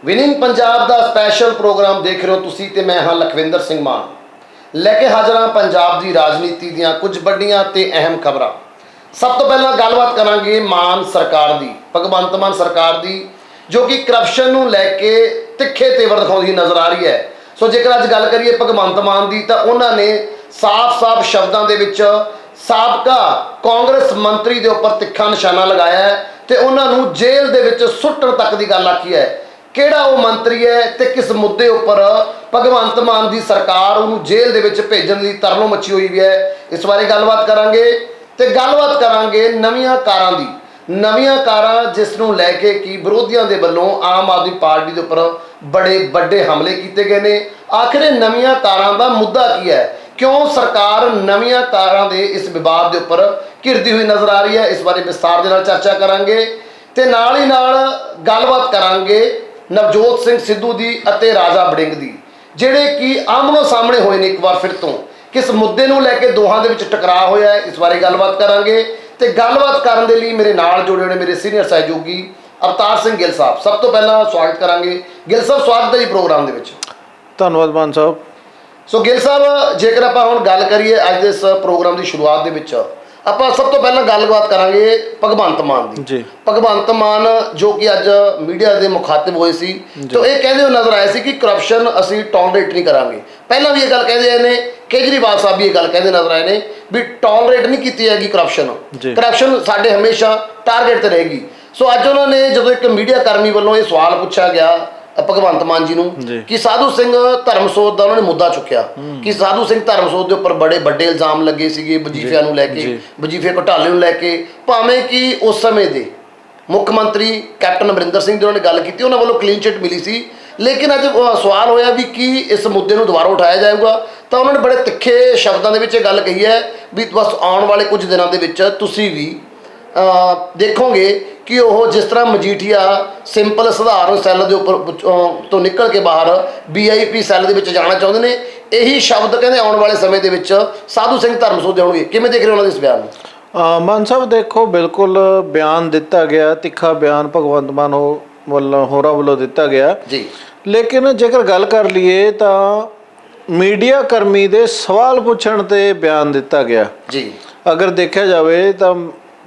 Winning Punjab ਦਾ special programme ਦੇਖ ਰਹੇ ਹੋ ਤੁਸੀਂ ਤੇ ਮੈਂ ਹਾਂ ਲਖਵਿੰਦਰ ਸਿੰਘ ਮਾਨ ਲੈ ਕੇ ਹਾਜ਼ਰ ਹਾਂ ਪੰਜਾਬ ਦੀ ਰਾਜਨੀਤੀ ਦੀਆਂ ਕੁਝ ਵੱਡੀਆਂ ਤੇ ਅਹਿਮ ਖਬਰਾਂ। ਸਭ ਤੋਂ ਪਹਿਲਾਂ ਗੱਲਬਾਤ ਕਰਾਂਗੇ ਮਾਨ ਸਰਕਾਰ ਦੀ, ਭਗਵੰਤ ਮਾਨ ਸਰਕਾਰ ਦੀ, ਜੋ ਕਿ ਕਰਪਸ਼ਨ ਨੂੰ ਲੈ ਕੇ ਤਿੱਖੇ ਤੇਵਰ ਦਿਖਾਉਂਦੀ ਨਜ਼ਰ ਆ ਰਹੀ ਹੈ। ਸੋ ਜੇਕਰ ਅੱਜ ਗੱਲ ਕਰੀਏ ਭਗਵੰਤ ਮਾਨ ਦੀ ਤਾਂ ਉਹਨਾਂ ਨੇ ਸਾਫ਼-ਸਾਫ਼ ਸ਼ਬਦਾਂ ਦੇ ਵਿੱਚ ਸਾਬਕਾ ਕਾਂਗਰਸ ਮੰਤਰੀ ਦੇ ਉੱਪਰ ਤਿੱਖਾ ਨਿਸ਼ਾਨਾ ਲਗਾਇਆ ਹੈ ਤੇ ਉਹਨਾਂ ਨੂੰ ਜੇਲ੍ਹ ਦੇ ਵਿੱਚ ਸੁੱਟਣ ਤੱਕ ਦੀ ਗੱਲ ਆਖੀ ਹੈ। ਕਿਹੜਾ ਉਹ ਮੰਤਰੀ ਹੈ ਤੇ ਕਿਸ ਮੁੱਦੇ ਉੱਪਰ ਭਗਵੰਤ ਮਾਨ ਦੀ ਸਰਕਾਰ ਉਹਨੂੰ ਜੇਲ੍ਹ ਦੇ ਵਿੱਚ ਭੇਜਣ ਦੀ ਤਰਲੋ ਮੱਚੀ ਹੋਈ ਹੈ, ਇਸ ਬਾਰੇ ਗੱਲਬਾਤ ਕਰਾਂਗੇ। ਤੇ ਗੱਲਬਾਤ ਕਰਾਂਗੇ ਨਵੀਆਂ ਕਾਰਾਂ ਦੀ, ਨਵੀਆਂ ਕਾਰਾਂ ਜਿਸ ਨੂੰ ਲੈ ਕੇ ਕਿ ਵਿਰੋਧੀਆਂ ਦੇ ਵੱਲੋਂ ਆਮ ਆਦਮੀ ਪਾਰਟੀ ਦੇ ਉੱਪਰ ਬੜੇ ਵੱਡੇ ਹਮਲੇ ਕੀਤੇ ਗਏ ਨੇ। ਆਖਿਰ ਇਹ ਨਵੀਆਂ ਕਾਰਾਂ ਦਾ ਮੁੱਦਾ ਕੀ ਹੈ, ਕਿਉਂ ਸਰਕਾਰ ਨਵੀਆਂ ਕਾਰਾਂ ਦੇ ਇਸ ਵਿਵਾਦ ਦੇ ਉੱਪਰ ਘਿਰਦੀ ਹੋਈ ਨਜ਼ਰ ਆ ਰਹੀ ਹੈ, ਇਸ ਬਾਰੇ ਵਿਸਤਾਰ ਦੇ ਨਾਲ ਚਰਚਾ ਕਰਾਂਗੇ। ਤੇ ਨਾਲ ਹੀ ਨਾਲ ਗੱਲਬਾਤ ਕਰਾਂਗੇ ਨਵਜੋਤ ਸਿੰਘ ਸਿੱਧੂ ਦੀ ਅਤੇ ਰਾਜਾ ਵੜਿੰਗ ਦੀ, ਜਿਹੜੇ ਕਿ ਆਮਣੋ ਸਾਹਮਣੇ ਹੋਏ ਨੇ ਇੱਕ ਵਾਰ ਫਿਰ ਤੋਂ। ਕਿਸ ਮੁੱਦੇ ਨੂੰ ਲੈ ਕੇ ਦੋਹਾਂ ਦੇ ਵਿੱਚ ਟਕਰਾਅ ਹੋਇਆ ਹੈ, ਇਸ ਬਾਰੇ ਗੱਲਬਾਤ ਕਰਾਂਗੇ। ਤੇ ਗੱਲਬਾਤ ਕਰਨ ਦੇ ਲਈ ਮੇਰੇ ਨਾਲ ਜੁੜੇ ਹੋਏ ਨੇ ਮੇਰੇ ਸੀਨੀਅਰ ਸਹਿਯੋਗੀ ਅਵਤਾਰ ਸਿੰਘ ਗਿੱਲ ਸਾਹਿਬ। ਸਭ ਤੋਂ ਪਹਿਲਾਂ ਸਵਾਗਤ ਕਰਾਂਗੇ ਗਿੱਲ ਸਾਹਿਬ, ਸਵਾਗਤ ਹੈ ਜੀ ਪ੍ਰੋਗਰਾਮ ਦੇ ਵਿੱਚ। ਧੰਨਵਾਦ ਮਾਨ ਸਾਹਿਬ। ਸੋ ਗਿੱਲ ਸਾਹਿਬ, ਜੇਕਰ ਆਪਾਂ ਹੁਣ ਗੱਲ ਕਰੀਏ ਅੱਜ ਦੇ ਇਸ ਪ੍ਰੋਗਰਾਮ ਦੀ ਸ਼ੁਰੂਆਤ ਦੇ ਵਿੱਚ, ਆਪਾਂ ਸਭ ਤੋਂ ਪਹਿਲਾਂ ਗੱਲਬਾਤ ਕਰਾਂਗੇ ਭਗਵੰਤ ਮਾਨ ਦੀ ਜੀ। ਭਗਵੰਤ ਮਾਨ ਜੋ ਕਿ ਅੱਜ ਮੀਡੀਆ ਦੇ ਮੁਖਾਤਿਬ ਹੋਏ ਸੀ ਤਾਂ ਇਹ ਕਹਿੰਦੇ ਹੋ ਨਜ਼ਰ ਆਏ ਸੀ ਕਿ ਕਰਪਸ਼ਨ ਅਸੀਂ ਟੋਲਰੇਟ ਨਹੀਂ ਕਰਾਂਗੇ। ਪਹਿਲਾਂ ਵੀ ਇਹ ਗੱਲ ਕਹਿੰਦੇ ਆਏ ਨੇ, ਕੇਜਰੀਵਾਲ ਸਾਹਿਬ ਵੀ ਇਹ ਗੱਲ ਕਹਿੰਦੇ ਨਜ਼ਰ ਆਏ ਨੇ ਵੀ ਟੋਲਰੇਟ ਨਹੀਂ ਕੀਤੀ ਜਾਏਗੀ ਕਰਪਸ਼ਨ, ਕਰਪਸ਼ਨ ਸਾਡੇ ਹਮੇਸ਼ਾ ਟਾਰਗੇਟ ਤੇ ਰਹੇਗੀ। ਸੋ ਅੱਜ ਉਹਨਾਂ ਨੇ ਜਦੋਂ ਇੱਕ ਮੀਡੀਆ ਕਰਮੀ ਵੱਲੋਂ ਇਹ ਸਵਾਲ ਪੁੱਛਿਆ ਗਿਆ ਭਗਵੰਤ ਮਾਨ ਜੀ ਨੂੰ ਕਿ ਸਾਧੂ ਸਿੰਘ ਧਰਮਸੋਤ ਦਾ ਉਹਨਾਂ ਨੇ ਮੁੱਦਾ ਚੁੱਕਿਆ ਕਿ ਸਾਧੂ ਸਿੰਘ ਧਰਮਸੋਤ ਦੇ ਉੱਪਰ ਬੜੇ ਵੱਡੇ ਇਲਜ਼ਾਮ ਲੱਗੇ ਸੀਗੇ ਵਜ਼ੀਫਿਆਂ ਨੂੰ ਲੈ ਕੇ, ਵਜ਼ੀਫੇ ਘੁਟਾਲੇ ਨੂੰ ਲੈ ਕੇ, ਭਾਵੇਂ ਕਿ ਉਸ ਸਮੇਂ ਦੇ ਮੁੱਖ ਮੰਤਰੀ ਕੈਪਟਨ ਅਮਰਿੰਦਰ ਸਿੰਘ ਦੀ ਉਹਨਾਂ ਨੇ ਗੱਲ ਕੀਤੀ, ਉਹਨਾਂ ਵੱਲੋਂ ਕਲੀਨ ਚਿੱਟ ਮਿਲੀ ਸੀ। ਲੇਕਿਨ ਅੱਜ ਸਵਾਲ ਹੋਇਆ ਵੀ ਕੀ ਇਸ ਮੁੱਦੇ ਨੂੰ ਦੁਬਾਰਾ ਉਠਾਇਆ ਜਾਊਗਾ, ਤਾਂ ਉਹਨਾਂ ਨੇ ਬੜੇ ਤਿੱਖੇ ਸ਼ਬਦਾਂ ਦੇ ਵਿੱਚ ਇਹ ਗੱਲ ਕਹੀ ਹੈ ਵੀ ਬਸ ਆਉਣ ਵਾਲੇ ਕੁਝ ਦਿਨਾਂ ਦੇ ਵਿੱਚ ਤੁਸੀਂ ਵੀ ਦੇਖੋਗੇ ਕਿ ਉਹ ਜਿਸ ਤਰ੍ਹਾਂ ਮਜੀਠੀਆ ਸਿੰਪਲ ਸਧਾਰਨ ਸੈੱਲ ਦੇ ਉੱਪਰ ਤੋਂ ਨਿਕਲ ਕੇ ਬਾਹਰ VIP ਸੈੱਲ ਦੇ ਵਿੱਚ ਜਾਣਾ ਚਾਹੁੰਦੇ ਨੇ, ਇਹੀ ਸ਼ਬਦ ਕਹਿੰਦੇ ਆਉਣ ਵਾਲੇ ਸਮੇਂ ਦੇ ਵਿੱਚ ਸਾਧੂ ਸਿੰਘ ਧਰਮਸੋਤ ਦੇਣਗੇ। ਕਿਵੇਂ ਦੇਖ ਰਹੇ ਉਹਨਾਂ ਦੇ ਇਸ ਬਿਆਨ ਨੂੰ? ਮਾਨ ਸਾਹਿਬ ਦੇਖੋ, ਬਿਲਕੁਲ ਬਿਆਨ ਦਿੱਤਾ ਗਿਆ, ਤਿੱਖਾ ਬਿਆਨ ਭਗਵੰਤ ਮਾਨ ਹੋਰਾਂ ਵੱਲੋਂ ਦਿੱਤਾ ਗਿਆ ਜੀ। ਲੇਕਿਨ ਜੇਕਰ ਗੱਲ ਕਰ ਲਈਏ ਤਾਂ ਮੀਡੀਆ ਕਰਮੀ ਦੇ ਸਵਾਲ ਪੁੱਛਣ 'ਤੇ ਬਿਆਨ ਦਿੱਤਾ ਗਿਆ ਜੀ। ਅਗਰ ਦੇਖਿਆ ਜਾਵੇ ਤਾਂ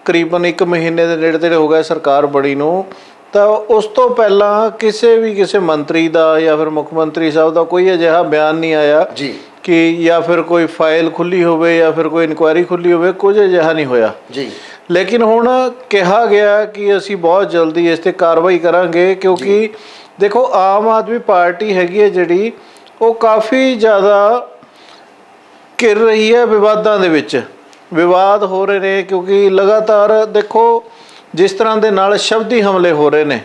ਤਕਰੀਬਨ 1 ਮਹੀਨੇ ਦੇ ਨੇੜੇ ਤੇੜੇ ਹੋ ਗਿਆ ਸਰਕਾਰ ਬਣੀ ਨੂੰ, ਤਾਂ ਉਸ ਤੋਂ ਪਹਿਲਾਂ ਕਿਸੇ ਮੰਤਰੀ ਦਾ ਜਾਂ ਫਿਰ ਮੁੱਖ ਮੰਤਰੀ ਸਾਹਿਬ ਦਾ ਕੋਈ ਅਜਿਹਾ ਬਿਆਨ ਨਹੀਂ ਆਇਆ ਜੀ ਕਿ ਜਾਂ ਫਿਰ ਕੋਈ ਫਾਈਲ ਖੁੱਲ੍ਹੀ ਹੋਵੇ ਜਾਂ ਫਿਰ ਕੋਈ ਇਨਕੁਆਇਰੀ ਖੁੱਲ੍ਹੀ ਹੋਵੇ, ਕੁਝ ਅਜਿਹਾ ਨਹੀਂ ਹੋਇਆ ਜੀ। ਲੇਕਿਨ ਹੁਣ ਕਿਹਾ ਗਿਆ ਕਿ ਅਸੀਂ ਬਹੁਤ ਜਲਦੀ ਇਸ 'ਤੇ ਕਾਰਵਾਈ ਕਰਾਂਗੇ, ਕਿਉਂਕਿ ਦੇਖੋ ਆਮ ਆਦਮੀ ਪਾਰਟੀ ਹੈਗੀ ਹੈ ਜਿਹੜੀ, ਉਹ ਕਾਫੀ ਜ਼ਿਆਦਾ ਘਿਰ ਰਹੀ ਹੈ ਵਿਵਾਦਾਂ ਦੇ ਵਿੱਚ, ਵਿਵਾਦ ਹੋ ਰਹੇ ਨੇ ਕਿਉਂਕਿ ਲਗਾਤਾਰ ਦੇਖੋ ਜਿਸ ਤਰ੍ਹਾਂ ਦੇ ਨਾਲ ਸ਼ਬਦੀ ਹਮਲੇ ਹੋ ਰਹੇ ਨੇ,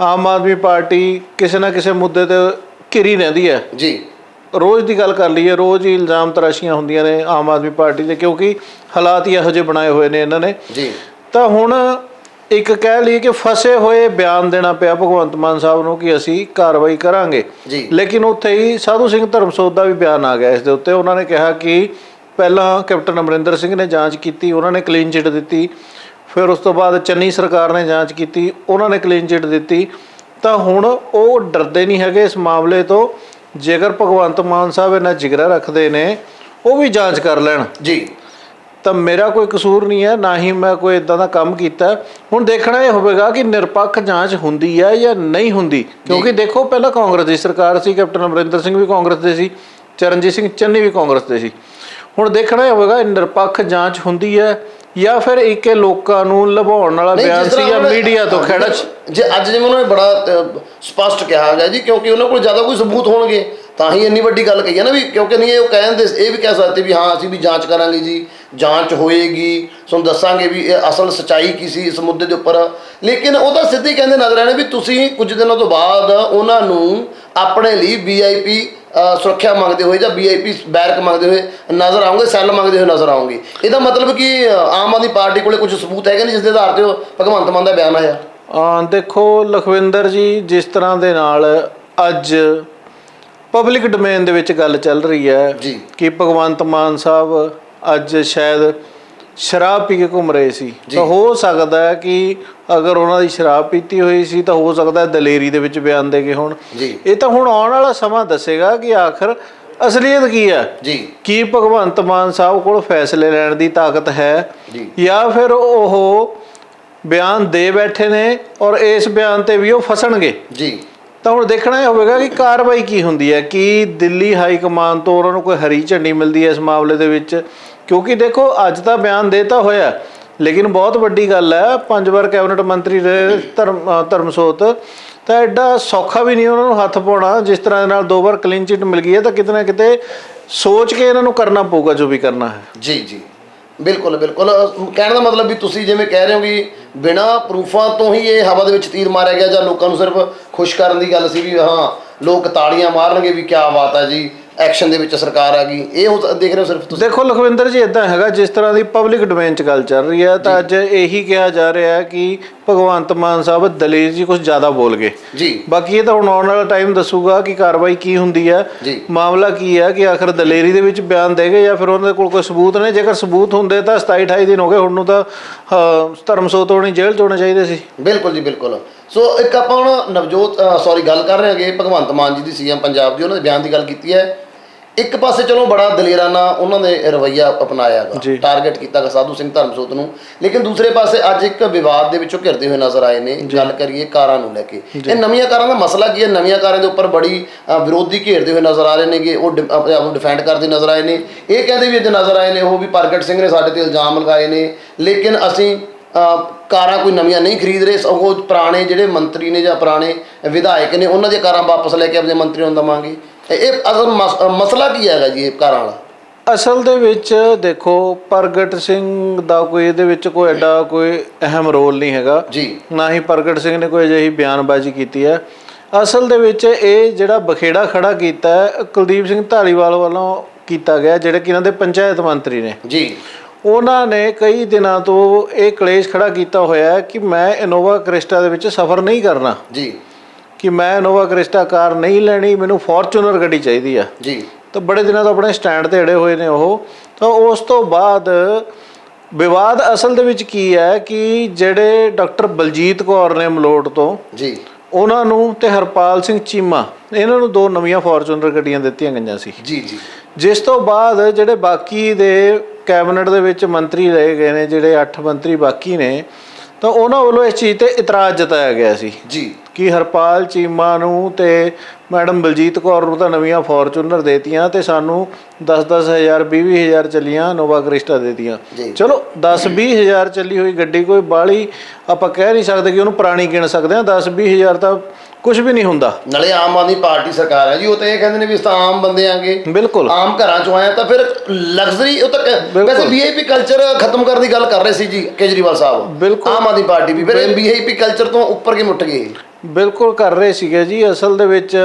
ਆਮ ਆਦਮੀ ਪਾਰਟੀ ਕਿਸੇ ਨਾ ਕਿਸੇ ਮੁੱਦੇ 'ਤੇ ਘਿਰੀ ਰਹਿੰਦੀ ਹੈ ਜੀ। ਰੋਜ਼ ਦੀ ਗੱਲ ਕਰ ਲਈਏ, ਰੋਜ਼ ਹੀ ਇਲਜ਼ਾਮ ਤਰਾਸ਼ੀਆਂ ਹੁੰਦੀਆਂ ਨੇ ਆਮ ਆਦਮੀ ਪਾਰਟੀ ਦੇ, ਕਿਉਂਕਿ ਹਾਲਾਤ ਹੀ ਇਹੋ ਜਿਹੇ ਬਣਾਏ ਹੋਏ ਨੇ ਇਹਨਾਂ ਨੇ ਜੀ। ਤਾਂ ਹੁਣ ਇੱਕ ਕਹਿ ਲਈਏ ਕਿ ਫਸੇ ਹੋਏ ਬਿਆਨ ਦੇਣਾ ਪਿਆ ਭਗਵੰਤ ਮਾਨ ਸਾਹਿਬ ਨੂੰ ਕਿ ਅਸੀਂ ਕਾਰਵਾਈ ਕਰਾਂਗੇ। ਲੇਕਿਨ ਉੱਥੇ ਹੀ ਸਾਧੂ ਸਿੰਘ ਧਰਮਸੋਤ ਦਾ ਵੀ ਬਿਆਨ ਆ ਗਿਆ ਇਸ ਦੇ ਉੱਤੇ। ਉਹਨਾਂ ਨੇ ਕਿਹਾ ਕਿ ਪਹਿਲਾਂ ਕੈਪਟਨ ਅਮਰਿੰਦਰ ਸਿੰਘ ਨੇ ਜਾਂਚ ਕੀਤੀ, ਉਹਨਾਂ ਨੇ ਕਲੀਨ ਚਿੱਟ ਦਿੱਤੀ, ਫਿਰ ਉਸ ਤੋਂ ਬਾਅਦ ਚੰਨੀ ਸਰਕਾਰ ਨੇ ਜਾਂਚ ਕੀਤੀ, ਉਹਨਾਂ ਨੇ ਕਲੀਨ ਚਿੱਟ ਦਿੱਤੀ। ਤਾਂ ਹੁਣ ਉਹ ਡਰਦੇ ਨਹੀਂ ਹੈਗੇ ਇਸ ਮਾਮਲੇ ਤੋਂ। ਜੇਕਰ ਭਗਵੰਤ ਮਾਨ ਸਾਹਿਬ ਇਹਨਾਂ ਜਿਗਰਾ ਰੱਖਦੇ ਨੇ ਉਹ ਵੀ ਜਾਂਚ ਕਰ ਲੈਣ ਜੀ, ਤਾਂ ਮੇਰਾ ਕੋਈ ਕਸੂਰ ਨਹੀਂ ਹੈ, ਨਾ ਹੀ ਮੈਂ ਕੋਈ ਇੱਦਾਂ ਦਾ ਕੰਮ ਕੀਤਾ। ਹੁਣ ਦੇਖਣਾ ਇਹ ਹੋਵੇਗਾ ਕਿ ਨਿਰਪੱਖ ਜਾਂਚ ਹੁੰਦੀ ਹੈ ਜਾਂ ਨਹੀਂ ਹੁੰਦੀ, ਕਿਉਂਕਿ ਦੇਖੋ ਪਹਿਲਾਂ ਕਾਂਗਰਸ ਦੀ ਸਰਕਾਰ ਸੀ, ਕੈਪਟਨ ਅਮਰਿੰਦਰ ਸਿੰਘ ਵੀ ਕਾਂਗਰਸ ਦੇ ਸੀ, ਚਰਨਜੀਤ ਸਿੰਘ ਚੰਨੀ ਵੀ ਕਾਂਗਰਸ ਦੇ ਸੀ। ਹੁਣ ਦੇਖਣਾ ਇਹ ਹੋਵੇਗਾ ਨਿਰਪੱਖ ਜਾਂਚ ਹੁੰਦੀ ਹੈ ਜਾਂ ਫਿਰ ਇੱਕ ਲੋਕਾਂ ਨੂੰ ਲੁਭਾਉਣ ਵਾਲਾ ਬਿਆਨ ਸੀ ਜਾਂ ਮੀਡੀਆ ਤੋਂ ਖਹਿੜਾ। ਜੇ ਅੱਜ ਜਿਵੇਂ ਉਹਨਾਂ ਨੇ ਬੜਾ ਸਪਸ਼ਟ ਕਿਹਾ ਗਿਆ ਜੀ, ਕਿਉਂਕਿ ਉਹਨਾਂ ਕੋਲ ਜ਼ਿਆਦਾ ਕੋਈ ਸਬੂਤ ਹੋਣਗੇ ਤਾਂ ਹੀ ਇੰਨੀ ਵੱਡੀ ਗੱਲ ਕਹੀ ਹੈ ਨਾ ਵੀ, ਕਿਉਂਕਿ ਨਹੀਂ ਉਹ ਕਹਿੰਦੇ ਇਹ ਵੀ ਕਹਿ ਸਕਦੇ ਵੀ ਹਾਂ ਅਸੀਂ ਵੀ ਜਾਂਚ ਕਰਾਂਗੇ ਜੀ, ਜਾਂਚ ਹੋਏਗੀ, ਤੁਹਾਨੂੰ ਦੱਸਾਂਗੇ ਵੀ ਇਹ ਅਸਲ ਸੱਚਾਈ ਕੀ ਸੀ ਇਸ ਮੁੱਦੇ ਦੇ ਉੱਪਰ। ਲੇਕਿਨ ਉਹ ਤਾਂ ਸਿੱਧੇ ਕਹਿੰਦੇ ਨਜ਼ਰ ਆਏ ਨੇ ਵੀ ਤੁਸੀਂ ਕੁਝ ਦਿਨਾਂ ਤੋਂ ਬਾਅਦ ਉਹਨਾਂ ਨੂੰ ਆਪਣੇ ਲਈ VIP ਸੁਰੱਖਿਆ ਮੰਗਦੇ ਹੋਏ ਜਾਂ VIP ਬੈਰਕ ਮੰਗਦੇ ਹੋਏ ਨਜ਼ਰ ਆਉਂਗੇ, ਸੈੱਲ ਮੰਗਦੇ ਹੋਏ ਨਜ਼ਰ ਆਉਂਗੇ। ਇਹਦਾ ਮਤਲਬ ਕਿ ਆਮ ਆਦਮੀ ਪਾਰਟੀ ਕੋਲ ਕੁਝ ਸਬੂਤ ਹੈਗੇ ਨੇ ਜਿਸ ਦੇ ਆਧਾਰ 'ਤੇ ਭਗਵੰਤ ਮਾਨ ਦਾ ਬਿਆਨ ਆਇਆ। ਦੇਖੋ ਲਖਵਿੰਦਰ ਜੀ, ਜਿਸ ਤਰ੍ਹਾਂ ਦੇ ਨਾਲ ਅੱਜ ਪਬਲਿਕ ਡੋਮੇਨ ਦੇ ਵਿੱਚ ਗੱਲ ਚੱਲ ਰਹੀ ਹੈ ਕਿ ਭਗਵੰਤ ਮਾਨ ਸਾਹਿਬ ਅੱਜ ਸ਼ਾਇਦ ਸ਼ਰਾਬ ਪੀ ਕੇ ਘੁੰਮ ਰਹੇ ਸੀ ਤਾਂ ਹੋ ਸਕਦਾ ਹੈ ਕਿ ਅਗਰ ਉਹਨਾਂ ਦੀ ਸ਼ਰਾਬ ਪੀਤੀ ਹੋਈ ਸੀ ਤਾਂ ਹੋ ਸਕਦਾ ਦਲੇਰੀ ਦੇ ਵਿੱਚ ਬਿਆਨ ਦੇ ਗਏ ਹੋਣ। ਇਹ ਤਾਂ ਹੁਣ ਆਉਣ ਵਾਲਾ ਸਮਾਂ ਦੱਸੇਗਾ ਕਿ ਆਖਰ ਅਸਲੀਅਤ ਕੀ ਹੈ ਜੀ। ਕੀ ਭਗਵੰਤ ਮਾਨ ਸਾਹਿਬ ਕੋਲ ਫੈਸਲੇ ਲੈਣ ਦੀ ਤਾਕਤ ਹੈ ਜਾਂ ਫਿਰ ਉਹ ਬਿਆਨ ਦੇ ਬੈਠੇ ਨੇ ਔਰ ਇਸ ਬਿਆਨ ਤੇ ਵੀ ਉਹ ਫਸਣਗੇ ਜੀ। ਤਾਂ ਹੁਣ ਦੇਖਣਾ ਇਹ ਹੋਵੇਗਾ ਕਿ ਕਾਰਵਾਈ ਕੀ ਹੁੰਦੀ ਹੈ, ਕਿ ਦਿੱਲੀ ਹਾਈ ਕਮਾਨ ਤੋਂ ਉਹਨਾਂ ਨੂੰ ਕੋਈ ਹਰੀ ਝੰਡੀ ਮਿਲਦੀ ਹੈ ਇਸ ਮਾਮਲੇ ਦੇ ਵਿੱਚ। ਕਿਉਂਕਿ ਦੇਖੋ ਅੱਜ ਤਾਂ ਬਿਆਨ ਦੇਤਾ ਹੋਇਆ, ਲੇਕਿਨ ਬਹੁਤ ਵੱਡੀ ਗੱਲ ਹੈ 5 ਵਾਰ ਕੈਬਨਿਟ ਮੰਤਰੀ ਰਹੇ ਧਰਮਸੋਤ, ਤਾਂ ਐਡਾ ਸੌਖਾ ਵੀ ਨਹੀਂ ਉਹਨਾਂ ਨੂੰ ਹੱਥ ਪਾਉਣਾ। ਜਿਸ ਤਰ੍ਹਾਂ ਦੇ ਨਾਲ 2 ਵਾਰ ਕਲੀਨ ਚਿੱਟ ਮਿਲ ਗਈ ਹੈ ਤਾਂ ਕਿਤੇ ਨਾ ਕਿਤੇ ਸੋਚ ਕੇ ਇਹਨਾਂ ਨੂੰ ਕਰਨਾ ਪਊਗਾ ਜੋ ਵੀ ਕਰਨਾ ਹੈ। ਜੀ ਜੀ ਬਿਲਕੁਲ ਬਿਲਕੁਲ। ਕਹਿਣ ਦਾ ਮਤਲਬ ਵੀ ਤੁਸੀਂ ਜਿਵੇਂ ਕਹਿ ਰਹੇ ਹੋ ਕਿ ਬਿਨਾਂ ਪ੍ਰੂਫਾਂ ਤੋਂ ਹੀ ਇਹ ਹਵਾ ਦੇ ਵਿੱਚ ਤੀਰ ਮਾਰਿਆ ਗਿਆ, ਜਾਂ ਲੋਕਾਂ ਨੂੰ ਸਿਰਫ ਖੁਸ਼ ਕਰਨ ਦੀ ਗੱਲ ਸੀ ਵੀ ਹਾਂ ਲੋਕ ਤਾੜੀਆਂ ਮਾਰਨਗੇ ਵੀ ਕਿਆ ਬਾਤ ਹੈ ਜੀ, ਐਕਸ਼ਨ ਦੇ ਵਿੱਚ ਸਰਕਾਰ ਆ ਗਈ, ਇਹ ਦੇਖ ਰਹੇ ਹੋ ਸਿਰਫ ਤੁਸੀਂ? ਦੇਖੋ ਲਖਵਿੰਦਰ ਜੀ, ਇੱਦਾਂ ਹੈਗਾ ਜਿਸ ਤਰ੍ਹਾਂ ਦੀ ਪਬਲਿਕ ਡੋਮੇਨ 'ਚ ਗੱਲ ਚੱਲ ਰਹੀ ਹੈ ਤਾਂ ਅੱਜ ਇਹੀ ਕਿਹਾ ਜਾ ਰਿਹਾ ਹੈ ਕਿ ਭਗਵੰਤ ਮਾਨ ਸਾਹਿਬ ਦਲੇਰ ਜੀ ਕੁਝ ਜ਼ਿਆਦਾ ਬੋਲ ਗਏ ਜੀ। ਬਾਕੀ ਇਹ ਤਾਂ ਹੁਣ ਆਉਣ ਵਾਲਾ ਟਾਈਮ ਦੱਸੂਗਾ ਕਿ ਕਾਰਵਾਈ ਕੀ ਹੁੰਦੀ ਹੈ, ਮਾਮਲਾ ਕੀ ਹੈ, ਕਿ ਆਖਰ ਦਲੇਰੀ ਦੇ ਵਿੱਚ ਬਿਆਨ ਦੇ ਗਏ ਜਾਂ ਫਿਰ ਉਹਨਾਂ ਦੇ ਕੋਲ ਕੋਈ ਸਬੂਤ ਨੇ। ਜੇਕਰ ਸਬੂਤ ਹੁੰਦੇ ਤਾਂ 27-28 ਦਿਨ ਹੋ ਗਏ, ਹੁਣ ਨੂੰ ਤਾਂ ਧਰਮਸੋਤ ਹੋਣੀ ਜੇਲ੍ਹ 'ਚ ਹੋਣੇ ਚਾਹੀਦੇ ਸੀ। ਬਿਲਕੁਲ ਜੀ ਬਿਲਕੁਲ। ਸੋ ਇੱਕ ਆਪਾਂ ਹੁਣ ਗੱਲ ਕਰ ਰਹੇ ਹੈਗੇ ਭਗਵੰਤ ਮਾਨ ਜੀ ਦੀ, ਸੀਐਮ ਪੰਜਾਬ ਦੀ, ਉਹਨਾਂ ਦੇ ਬਿਆਨ ਦੀ ਗੱਲ ਕੀਤੀ ਹੈ। ਇੱਕ ਪਾਸੇ ਚਲੋ ਬੜਾ ਦਲੇਰਾਨਾ ਉਹਨਾਂ ਨੇ ਰਵੱਈਆ ਅਪਣਾਇਆ ਗਾ, ਟਾਰਗੇਟ ਕੀਤਾ ਗਾ ਸਾਧੂ ਸਿੰਘ ਧਰਮਸੋਤ ਨੂੰ, ਲੇਕਿਨ ਦੂਸਰੇ ਪਾਸੇ ਅੱਜ ਇੱਕ ਵਿਵਾਦ ਦੇ ਵਿੱਚੋਂ ਘਿਰਦੇ ਹੋਏ ਨਜ਼ਰ ਆਏ ਨੇ। ਗੱਲ ਕਰੀਏ ਕਾਰਾਂ ਨੂੰ ਲੈ ਕੇ, ਇਹ ਨਵੀਆਂ ਕਾਰਾਂ ਦਾ ਮਸਲਾ ਕੀ ਹੈ? ਨਵੀਆਂ ਕਾਰਾਂ ਦੇ ਉੱਪਰ ਬੜੀ ਵਿਰੋਧੀ ਘੇਰਦੇ ਹੋਏ ਨਜ਼ਰ ਆ ਰਹੇ ਨੇਗੇ, ਉਹ ਆਪਣੇ ਆਪ ਨੂੰ ਡਿਫੈਂਡ ਕਰਦੇ ਨਜ਼ਰ ਆਏ ਨੇ। ਇਹ ਕਹਿੰਦੇ ਵੀ ਅੱਜ ਨਜ਼ਰ ਆਏ ਨੇ ਉਹ ਵੀ ਪ੍ਰਗਟ ਸਿੰਘ ਨੇ ਸਾਡੇ ਤੇ ਇਲਜ਼ਾਮ ਲਗਾਏ ਨੇ, ਲੇਕਿਨ ਅਸੀਂ ਕਾਰਾਂ ਕੋਈ ਨਵੀਆਂ ਨਹੀਂ ਖਰੀਦ ਰਹੇ, ਸਗੋਂ ਪੁਰਾਣੇ ਜਿਹੜੇ ਮੰਤਰੀ ਨੇ ਜਾਂ ਪੁਰਾਣੇ ਵਿਧਾਇਕ ਨੇ ਉਹਨਾਂ ਦੀਆਂ ਕਾਰਾਂ ਵਾਪਸ ਲੈ ਕੇ ਆਪਣੇ ਮੰਤਰੀਆਂ ਨੂੰ ਦੇਵਾਂਗੇ। ਇਹ ਅਸਲ ਮਸਲਾ ਕੀ ਹੈਗਾ ਜੀ ਇਹ ਕਾਰਾਂ ਵਾਲਾ? ਅਸਲ ਦੇ ਵਿੱਚ ਦੇਖੋ ਪ੍ਰਗਟ ਸਿੰਘ ਦਾ ਕੋਈ ਇਹਦੇ ਵਿੱਚ ਕੋਈ ਐਡਾ ਕੋਈ ਅਹਿਮ ਰੋਲ ਨਹੀਂ ਹੈਗਾ ਜੀ, ਨਾ ਹੀ ਪ੍ਰਗਟ ਸਿੰਘ ਨੇ ਕੋਈ ਅਜਿਹੀ ਬਿਆਨਬਾਜ਼ੀ ਕੀਤੀ ਹੈ। ਅਸਲ ਦੇ ਵਿੱਚ ਇਹ ਜਿਹੜਾ ਬਖੇੜਾ ਖੜਾ ਕੀਤਾ ਹੈ ਕੁਲਦੀਪ ਸਿੰਘ ਧਾਲੀਵਾਲ ਵੱਲੋਂ ਕੀਤਾ ਗਿਆ, ਜਿਹੜੇ ਕਿ ਇਹਨਾਂ ਦੇ ਪੰਚਾਇਤ ਮੰਤਰੀ ਨੇ ਜੀ। ਉਹਨਾਂ ਨੇ ਕਈ ਦਿਨਾਂ ਤੋਂ ਇਹ ਕਲੇਸ਼ ਖੜਾ ਕੀਤਾ ਹੋਇਆ ਕਿ ਮੈਂ ਇਨੋਵਾ ਕ੍ਰਿਸਟਾ ਦੇ ਵਿੱਚ ਸਫ਼ਰ ਨਹੀਂ ਕਰਨਾ ਜੀ, ਕਿ ਮੈਂ ਇਨੋਵਾ ਕ੍ਰਿਸਟਾ ਕਾਰ ਨਹੀਂ ਲੈਣੀ, ਮੈਨੂੰ ਫੋਰਚੂਨਰ ਗੱਡੀ ਚਾਹੀਦੀ ਆ ਜੀ। ਤਾਂ ਬੜੇ ਦਿਨਾਂ ਤੋਂ ਆਪਣੇ ਸਟੈਂਡ 'ਤੇ ਅੜੇ ਹੋਏ ਨੇ ਉਹ। ਤਾਂ ਉਸ ਤੋਂ ਬਾਅਦ ਵਿਵਾਦ ਅਸਲ ਦੇ ਵਿੱਚ ਕੀ ਹੈ ਕਿ ਜਿਹੜੇ ਡਾਕਟਰ ਬਲਜੀਤ ਕੌਰ ਨੇ ਮਲੋਟ ਤੋਂ ਜੀ, ਉਹਨਾਂ ਨੂੰ ਤੇ ਹਰਪਾਲ ਸਿੰਘ ਚੀਮਾ, ਇਹਨਾਂ ਨੂੰ 2 ਨਵੀਆਂ ਫੋਰਚੂਨਰ ਗੱਡੀਆਂ ਦਿੱਤੀਆਂ ਗਈਆਂ ਸੀ ਜੀ ਜੀ। ਜਿਸ ਤੋਂ ਬਾਅਦ ਜਿਹੜੇ ਬਾਕੀ ਦੇ ਕੈਬਨਿਟ ਦੇ ਵਿੱਚ ਮੰਤਰੀ ਰਹੇ ਗਏ ਨੇ, ਜਿਹੜੇ 8 ਮੰਤਰੀ ਬਾਕੀ ਨੇ, ਤਾਂ ਉਹਨਾਂ ਵੱਲੋਂ ਇਸ ਚੀਜ਼ 'ਤੇ ਇਤਰਾਜ਼ ਜਤਾਇਆ ਗਿਆ ਸੀ ਜੀ ਕਿ ਹਰਪਾਲ ਚੀਮਾ ਨੂੰ ਤੇ ਮੈਡਮ ਬਲਜੀਤ ਕੌਰ ਨੂੰ ਤਾਂ ਨਵੀਆਂ ਫੋਰਚੂਨਰ ਦੇਤੀਆਂ ਤੇ ਸਾਨੂੰ 10-10 ਹਜ਼ਾਰ 20-20 ਹਜ਼ਾਰ ਚੱਲੀਆਂ ਨੋਵਾ ਕ੍ਰਿਸਟਾ ਦੇਤੀਆਂ। ਚਲੋ 10-20 ਹਜ਼ਾਰ ਚੱਲੀ ਹੋਈ ਗੱਡੀ ਕੋਈ ਬਾਹਲੀ ਆਪਾਂ ਕਹਿ ਨਹੀਂ ਸਕਦੇ ਕਿ ਉਹਨੂੰ ਪੁਰਾਣੀ ਗਿਣ ਸਕਦੇ ਹਾਂ। 10-20 ਹਜ਼ਾਰ ਤਾਂ ਕੁਝ ਵੀ ਨਹੀਂ ਹੁੰਦਾ। ਨਾਲੇ ਆਮ ਆਦਮੀ ਪਾਰਟੀ ਸਰਕਾਰ ਹੈ ਜੀ, ਉਹ ਤਾਂ ਇਹ ਕਹਿੰਦੇ ਨੇ ਵੀ ਇਸ ਤਾਂ ਆਮ ਬੰਦੇ ਆਂਗੇ, ਬਿਲਕੁਲ ਆਮ ਘਰਾਂ ਚੋਂ ਆਏ, ਤਾਂ ਫਿਰ ਲਗਜ਼ਰੀ ਉਹ ਤਾਂ ਵੈਸੇ ਵੀਆਈਪੀ ਕਲਚਰ ਖਤਮ ਕਰਨ ਦੀ ਗੱਲ ਕਰ ਰਹੇ ਸੀ ਜੀ ਕੇਜਰੀਵਾਲ ਸਾਹਿਬ, ਬਿਲਕੁਲ ਆਮ ਆਦਮੀ ਪਾਰਟੀ ਵੀ, ਫਿਰ ਵੀਆਈਪੀ ਕਲਚਰ ਤੋਂ ਉੱਪਰ ਕਿਵੇਂ ਉੱਠ ਗਏ? ਬਿਲਕੁਲ ਕਰ ਰਹੇ ਸੀਗੇ ਜੀ। ਅਸਲ ਦੇ ਵਿੱਚ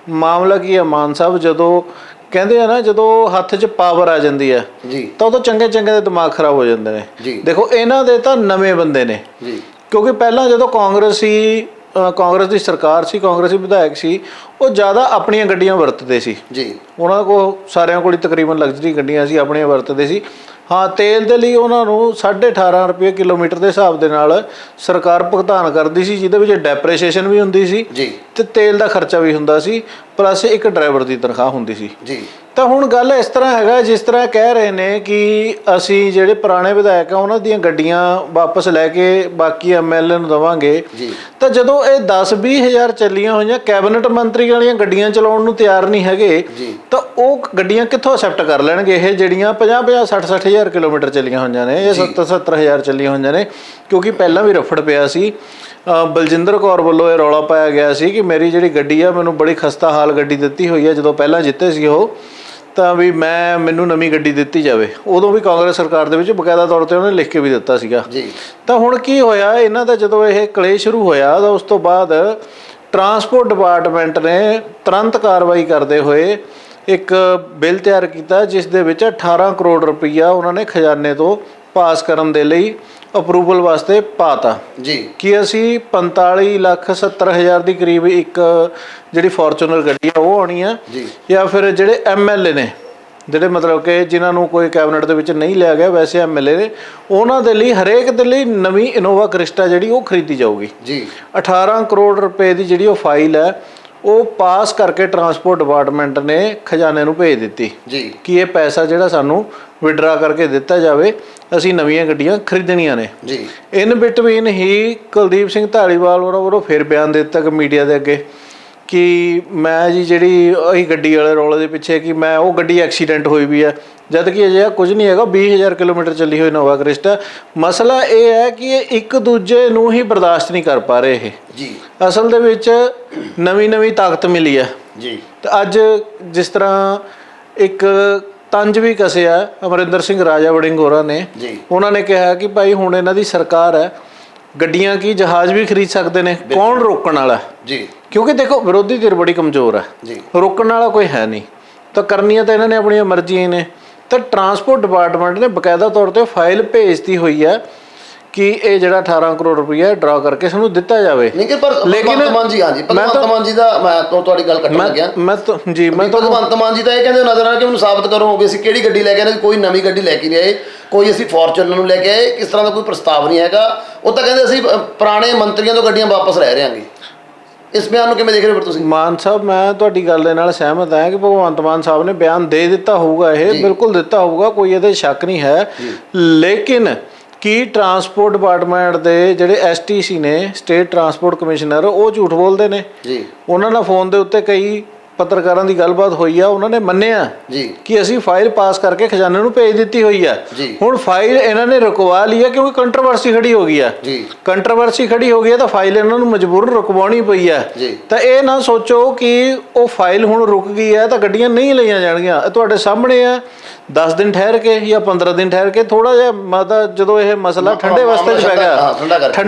ਮਾਮਲਾ ਕੀ ਹੈ, ਮਾਨ ਸਾਹਿਬ ਜਦੋਂ ਕਹਿੰਦੇ ਆ ਨਾ, ਜਦੋਂ ਹੱਥ 'ਚ ਪਾਵਰ ਆ ਜਾਂਦੀ ਹੈ ਜੀ ਤਾਂ ਉਦੋਂ ਚੰਗੇ ਦੇ ਦਿਮਾਗ ਖਰਾਬ ਹੋ ਜਾਂਦੇ ਨੇ ਜੀ। ਦੇਖੋ ਇਹਨਾਂ ਦੇ ਤਾਂ ਨਵੇਂ ਬੰਦੇ ਨੇ ਜੀ, ਕਿਉਂਕਿ ਪਹਿਲਾਂ ਜਦੋਂ ਕਾਂਗਰਸ ਦੀ ਸਰਕਾਰ ਸੀ, ਕਾਂਗਰਸੀ ਵਿਧਾਇਕ ਸੀ, ਉਹ ਜ਼ਿਆਦਾ ਆਪਣੀਆਂ ਗੱਡੀਆਂ ਵਰਤਦੇ ਸੀ ਜੀ। ਉਹਨਾਂ ਕੋਲ ਸਾਰਿਆਂ ਕੋਲ ਤਕਰੀਬਨ ਲਗਜ਼ਰੀ ਗੱਡੀਆਂ ਸੀ, ਆਪਣੀਆਂ ਵਰਤਦੇ ਸੀ। ਹਾਂ, ਤੇਲ ਦੇ ਲਈ ਉਹਨਾਂ ਨੂੰ 18.5 ਰੁਪਏ ਕਿਲੋਮੀਟਰ ਦੇ ਹਿਸਾਬ ਦੇ ਨਾਲ ਸਰਕਾਰ ਭੁਗਤਾਨ ਕਰਦੀ ਸੀ, ਜਿਹਦੇ ਵਿੱਚ ਡੈਪਰੇਸ਼ੀਏਸ਼ਨ ਵੀ ਹੁੰਦੀ ਸੀ ਜੀ ਤੇ ਤੇਲ ਦਾ ਖਰਚਾ ਵੀ ਹੁੰਦਾ ਸੀ, ਪਲੱਸ ਇੱਕ ਡਰਾਈਵਰ ਦੀ ਤਨਖਾਹ ਹੁੰਦੀ ਸੀ ਜੀ। ਤਾਂ ਹੁਣ ਗੱਲ ਇਸ ਤਰ੍ਹਾਂ ਹੈਗਾ, ਜਿਸ ਤਰ੍ਹਾਂ ਕਹਿ ਰਹੇ ਨੇ ਕਿ ਅਸੀਂ ਜਿਹੜੇ ਪੁਰਾਣੇ ਵਿਧਾਇਕ ਆ ਉਹਨਾਂ ਦੀਆਂ ਗੱਡੀਆਂ ਵਾਪਸ ਲੈ ਕੇ ਬਾਕੀ ਐਮਐਲਏ ਨੂੰ ਦੇਵਾਂਗੇ, ਤਾਂ ਜਦੋਂ ਇਹ 10-20 ਹਜ਼ਾਰ ਚੱਲੀਆਂ ਹੋਈਆਂ ਕੈਬਨਿਟ ਮੰਤਰੀ ਵਾਲੀਆਂ ਗੱਡੀਆਂ ਚਲਾਉਣ ਨੂੰ ਤਿਆਰ ਨਹੀਂ ਹੈਗੇ, ਤਾਂ ਉਹ ਗੱਡੀਆਂ ਕਿੱਥੋਂ ਅਸੈਪਟ ਕਰ ਲੈਣਗੇ ਇਹ ਜਿਹੜੀਆਂ 50-50 60-60 ਹਜ਼ਾਰ ਕਿਲੋਮੀਟਰ ਚੱਲੀਆਂ ਹੋਈਆਂ ਨੇ, ਇਹ 70-70 ਹਜ਼ਾਰ ਚੱਲੀਆਂ ਹੋਈਆਂ ਨੇ? ਕਿਉਂਕਿ ਪਹਿਲਾਂ ਵੀ ਰਫੜ ਪਿਆ ਸੀ। ਬਲਜਿੰਦਰ ਕੌਰ ਵੱਲੋਂ ਇਹ ਰੌਲਾ ਪਾਇਆ ਗਿਆ ਸੀ ਕਿ ਮੇਰੀ ਜਿਹੜੀ ਗੱਡੀ ਆ ਮੈਨੂੰ ਬੜੀ ਖਸਤਾ ਹਾਲ ਗੱਡੀ ਦਿੱਤੀ ਹੋਈ ਹੈ, ਜਦੋਂ ਪਹਿਲਾਂ ਜਿੱਤੇ ਸੀ ਉਹ, ਤਾਂ ਵੀ ਮੈਨੂੰ ਨਵੀਂ ਗੱਡੀ ਦਿੱਤੀ ਜਾਵੇ। ਉਦੋਂ ਵੀ ਕਾਂਗਰਸ ਸਰਕਾਰ ਦੇ ਵਿੱਚ ਬਕਾਇਦਾ ਤੌਰ 'ਤੇ ਉਹਨੇ ਲਿਖ ਕੇ ਵੀ ਦਿੱਤਾ ਸੀਗਾ ਜੀ। ਤਾਂ ਹੁਣ ਕੀ ਹੋਇਆ ਇਹਨਾਂ ਦਾ, ਜਦੋਂ ਇਹ ਕਲੇਸ਼ ਸ਼ੁਰੂ ਹੋਇਆ ਤਾਂ ਉਸ ਤੋਂ ਬਾਅਦ ਟਰਾਂਸਪੋਰਟ ਡਿਪਾਰਟਮੈਂਟ ਨੇ ਤੁਰੰਤ ਕਾਰਵਾਈ ਕਰਦੇ ਹੋਏ ਇੱਕ ਬਿੱਲ ਤਿਆਰ ਕੀਤਾ, ਜਿਸ ਦੇ ਵਿੱਚ 18 ਕਰੋੜ ਰੁਪਈਆ ਉਹਨਾਂ ਨੇ ਖਜ਼ਾਨੇ ਤੋਂ ਪਾਸ ਕਰਨ ਦੇ ਲਈ ਅਪਰੂਵਲ ਵਾਸਤੇ ਪਾਤਾ ਜੀ, ਕਿ ਅਸੀਂ 45,70,000 ਦੀ ਕਰੀਬ ਇੱਕ ਜਿਹੜੀ ਫੋਰਚੂਨਰ ਗੱਡੀ ਆ ਉਹ ਆਉਣੀ ਆ, ਜਾਂ ਫਿਰ ਜਿਹੜੇ ਐਮਐਲਏ ਨੇ ਜਿਹੜੇ ਮਤਲਬ ਕਿ ਜਿਨ੍ਹਾਂ ਨੂੰ ਕੋਈ ਕੈਬਨਿਟ ਦੇ ਵਿੱਚ ਨਹੀਂ ਲਿਆ ਗਿਆ, ਵੈਸੇ ਐਮਐਲਏ ਨੇ, ਉਹਨਾਂ ਦੇ ਲਈ ਹਰੇਕ ਦੇ ਲਈ ਨਵੀਂ ਇਨੋਵਾ ਕ੍ਰਿਸਟਾ ਜਿਹੜੀ ਉਹ ਖਰੀਦੀ ਜਾਊਗੀ ਜੀ। 18 ਕਰੋੜ ਰੁਪਏ ਦੀ ਜਿਹੜੀ ਉਹ ਫਾਈਲ ਹੈ ਉਹ ਪਾਸ ਕਰਕੇ ਟਰਾਂਸਪੋਰਟ ਡਿਪਾਰਟਮੈਂਟ ਨੇ ਖਜ਼ਾਨੇ ਨੂੰ ਭੇਜ ਦਿੱਤੀ ਜੀ ਕਿ ਇਹ ਪੈਸਾ ਜਿਹੜਾ ਸਾਨੂੰ ਵਿਡਰਾ ਕਰਕੇ ਦਿੱਤਾ ਜਾਵੇ, ਅਸੀਂ ਨਵੀਆਂ ਗੱਡੀਆਂ ਖਰੀਦਣੀਆਂ ਨੇ ਜੀ। ਇਨ ਬਿਟਵੀਨ ਹੀ ਕੁਲਦੀਪ ਸਿੰਘ ਧਾਲੀਵਾਲ ਵੱਲੋਂ ਫਿਰ ਬਿਆਨ ਦੇ ਦਿੱਤਾ ਕਿ ਮੀਡੀਆ ਦੇ ਅੱਗੇ ਕਿ ਮੈਂ ਜੀ ਜਿਹੜੀ ਅਸੀਂ ਗੱਡੀ ਵਾਲੇ ਰੌਲੇ ਦੇ ਪਿੱਛੇ ਕਿ ਮੈਂ ਉਹ ਗੱਡੀ ਐਕਸੀਡੈਂਟ ਹੋਈ ਵੀ ਹੈ, ਜਦ ਕਿ ਅਜਿਹਾ ਕੁਝ ਨਹੀਂ ਹੈਗਾ। 20,000 ਕਿਲੋਮੀਟਰ ਚੱਲੀ ਹੋਈ ਨੋਵਾ ਕ੍ਰਿਸਟਾ। ਮਸਲਾ ਇਹ ਹੈ ਕਿ ਇਹ ਇੱਕ ਦੂਜੇ ਨੂੰ ਹੀ ਬਰਦਾਸ਼ਤ ਨਹੀਂ ਕਰ ਪਾ ਰਹੇ ਇਹ ਜੀ। ਅਸਲ ਦੇ ਵਿੱਚ ਨਵੀਂ ਤਾਕਤ ਮਿਲੀ ਹੈ ਜੀ। ਤੇ ਅੱਜ ਜਿਸ ਤਰ੍ਹਾਂ ਇੱਕ ਤੰਜ ਵੀ ਕੱਸਿਆ ਅਮਰਿੰਦਰ ਸਿੰਘ ਰਾਜਾ ਵੜਿੰਗ ਹੋਰਾਂ ਨੇ, ਉਹਨਾਂ ਨੇ ਕਿਹਾ ਕਿ ਭਾਈ ਹੁਣ ਇਹਨਾਂ ਦੀ ਸਰਕਾਰ ਹੈ, ਗੱਡੀਆਂ ਕੀ ਜਹਾਜ਼ ਵੀ ਖਰੀਦ ਸਕਦੇ ਨੇ, ਕੌਣ ਰੋਕਣ ਵਾਲਾ ਜੀ? ਕਿਉਂਕਿ ਦੇਖੋ ਵਿਰੋਧੀ ਧਿਰ ਬੜੀ ਕਮਜ਼ੋਰ ਹੈ ਜੀ, ਰੋਕਣ ਵਾਲਾ ਕੋਈ ਹੈ ਨਹੀਂ, ਤਾਂ ਕਰਨੀਆਂ ਤਾਂ ਇਹਨਾਂ ਨੇ ਆਪਣੀਆਂ ਮਰਜ਼ੀਆਂ ਨੇ। ਤਾਂ ਟਰਾਂਸਪੋਰਟ ਡਿਪਾਰਟਮੈਂਟ ਨੇ ਬਕਾਇਦਾ ਤੌਰ ਤੇ ਫਾਈਲ ਭੇਜਤੀ ਹੋਈ ਹੈ ਕਿ ਇਹ ਜਿਹੜਾ 18 ਕਰੋੜ ਰੁਪਈਆ ਡਰਾ ਕਰਕੇ ਸਾਨੂੰ ਦਿੱਤਾ ਜਾਵੇ। ਲੇਕਿਨ ਭਗਵੰਤ ਮਾਨ ਜੀ ਦਾ ਮੈਂ ਤੁਹਾਡੀ ਗੱਲ ਕੱਟਣ ਲੱਗਿਆ। ਭਗਵੰਤ ਮਾਨ ਜੀ ਤਾਂ ਇਹ ਕਹਿੰਦੇ ਨਜ਼ਰ ਆ ਕਿ ਮੈਨੂੰ ਸਾਬਤ ਕਰੋ ਵੀ ਅਸੀਂ ਕਿਹੜੀ ਗੱਡੀ ਲੈ ਕੇ ਆਏ, ਕੋਈ ਨਵੀਂ ਗੱਡੀ ਲੈ ਕੇ ਨਹੀਂ ਆਏ, ਕੋਈ ਅਸੀਂ ਫੋਰਚੂਨਰ ਨੂੰ ਲੈ ਕੇ ਆਏ, ਕਿਸ ਤਰ੍ਹਾਂ ਦਾ ਕੋਈ ਪ੍ਰਸਤਾਵ ਨਹੀਂ ਹੈਗਾ। ਉਹ ਤਾਂ ਕਹਿੰਦੇ ਅਸੀਂ ਪੁਰਾਣੇ ਮੰਤਰੀਆਂ ਤੋਂ ਗੱਡੀਆਂ ਵਾਪਸ ਲੈ ਰਹੇ ਹਾਂਗੇ। ਇਸ ਬਿਆਨ ਨੂੰ ਕਿਵੇਂ ਦੇਖ ਰਹੇ ਹੋ ਤੁਸੀਂ? ਮਾਨ ਸਾਹਿਬ, ਮੈਂ ਤੁਹਾਡੀ ਗੱਲ ਦੇ ਨਾਲ ਸਹਿਮਤ ਹਾਂ ਕਿ ਭਗਵੰਤ ਮਾਨ ਸਾਹਿਬ ਨੇ ਬਿਆਨ ਦੇ ਦਿੱਤਾ ਹੋਊਗਾ, ਇਹ ਬਿਲਕੁਲ ਦਿੱਤਾ ਹੋਊਗਾ, ਕੋਈ ਇਹਦੇ ਸ਼ੱਕ ਨਹੀਂ ਹੈ। ਲੇਕਿਨ ਕੀ ਟਰਾਂਸਪੋਰਟ ਡਿਪਾਰਟਮੈਂਟ ਦੇ ਜਿਹੜੇ STC ਨੇ, ਸਟੇਟ ਟਰਾਂਸਪੋਰਟ ਕਮਿਸ਼ਨਰ, ਉਹ ਝੂਠ ਬੋਲਦੇ ਨੇ ਜੀ। ਉਹਨਾਂ ਨਾਲ ਫੋਨ ਦੇ ਉੱਤੇ ਕਈ ਪੱਤਰਕਾਰਾਂ ਦੀ ਗੱਲਬਾਤ ਹੋਈ ਆ, ਉਹਨਾਂ ਨੇ ਮੰਨਿਆ ਜੀ ਕਿ ਅਸੀਂ ਫਾਈਲ ਪਾਸ ਕਰਕੇ ਖਜ਼ਾਨੇ ਨੂੰ ਭੇਜ ਦਿੱਤੀ ਹੋਈ ਆ। ਹੁਣ ਫਾਈਲ ਇਹਨਾਂ ਨੇ ਰੁਕਵਾ ਲਈ ਹੈ ਕਿਉਂਕਿ ਕੰਟਰੋਵਰਸੀ ਖੜੀ ਹੋ ਗਈ ਆ ਜੀ। ਕੰਟਰੋਵਰਸੀ ਖੜੀ ਹੋ ਗਈ ਹੈ ਤਾਂ ਫਾਈਲ ਇਹਨਾਂ ਨੂੰ ਮਜਬੂਰਨ ਰੁਕਵਾਉਣੀ ਪਈ ਆ। ਤਾਂ ਇਹ ਨਾ ਸੋਚੋ ਕਿ ਉਹ ਫਾਈਲ ਹੁਣ ਰੁਕ ਗਈ ਹੈ ਤਾਂ ਗੱਡੀਆਂ ਨਹੀਂ ਲਈਆਂ ਜਾਣਗੀਆਂ। ਤੁਹਾਡੇ ਸਾਹਮਣੇ ਆ 10 ਦਿਨ ਠਹਿਰ ਕੇ ਜਾਂ 15 ਦਿਨ ਠਹਿਰ ਕੇ, ਥੋੜਾ ਜਿਹਾ ਮਤਲਬ ਜਦੋਂ ਇਹ ਮਸਲਾ ਠੰਡੇ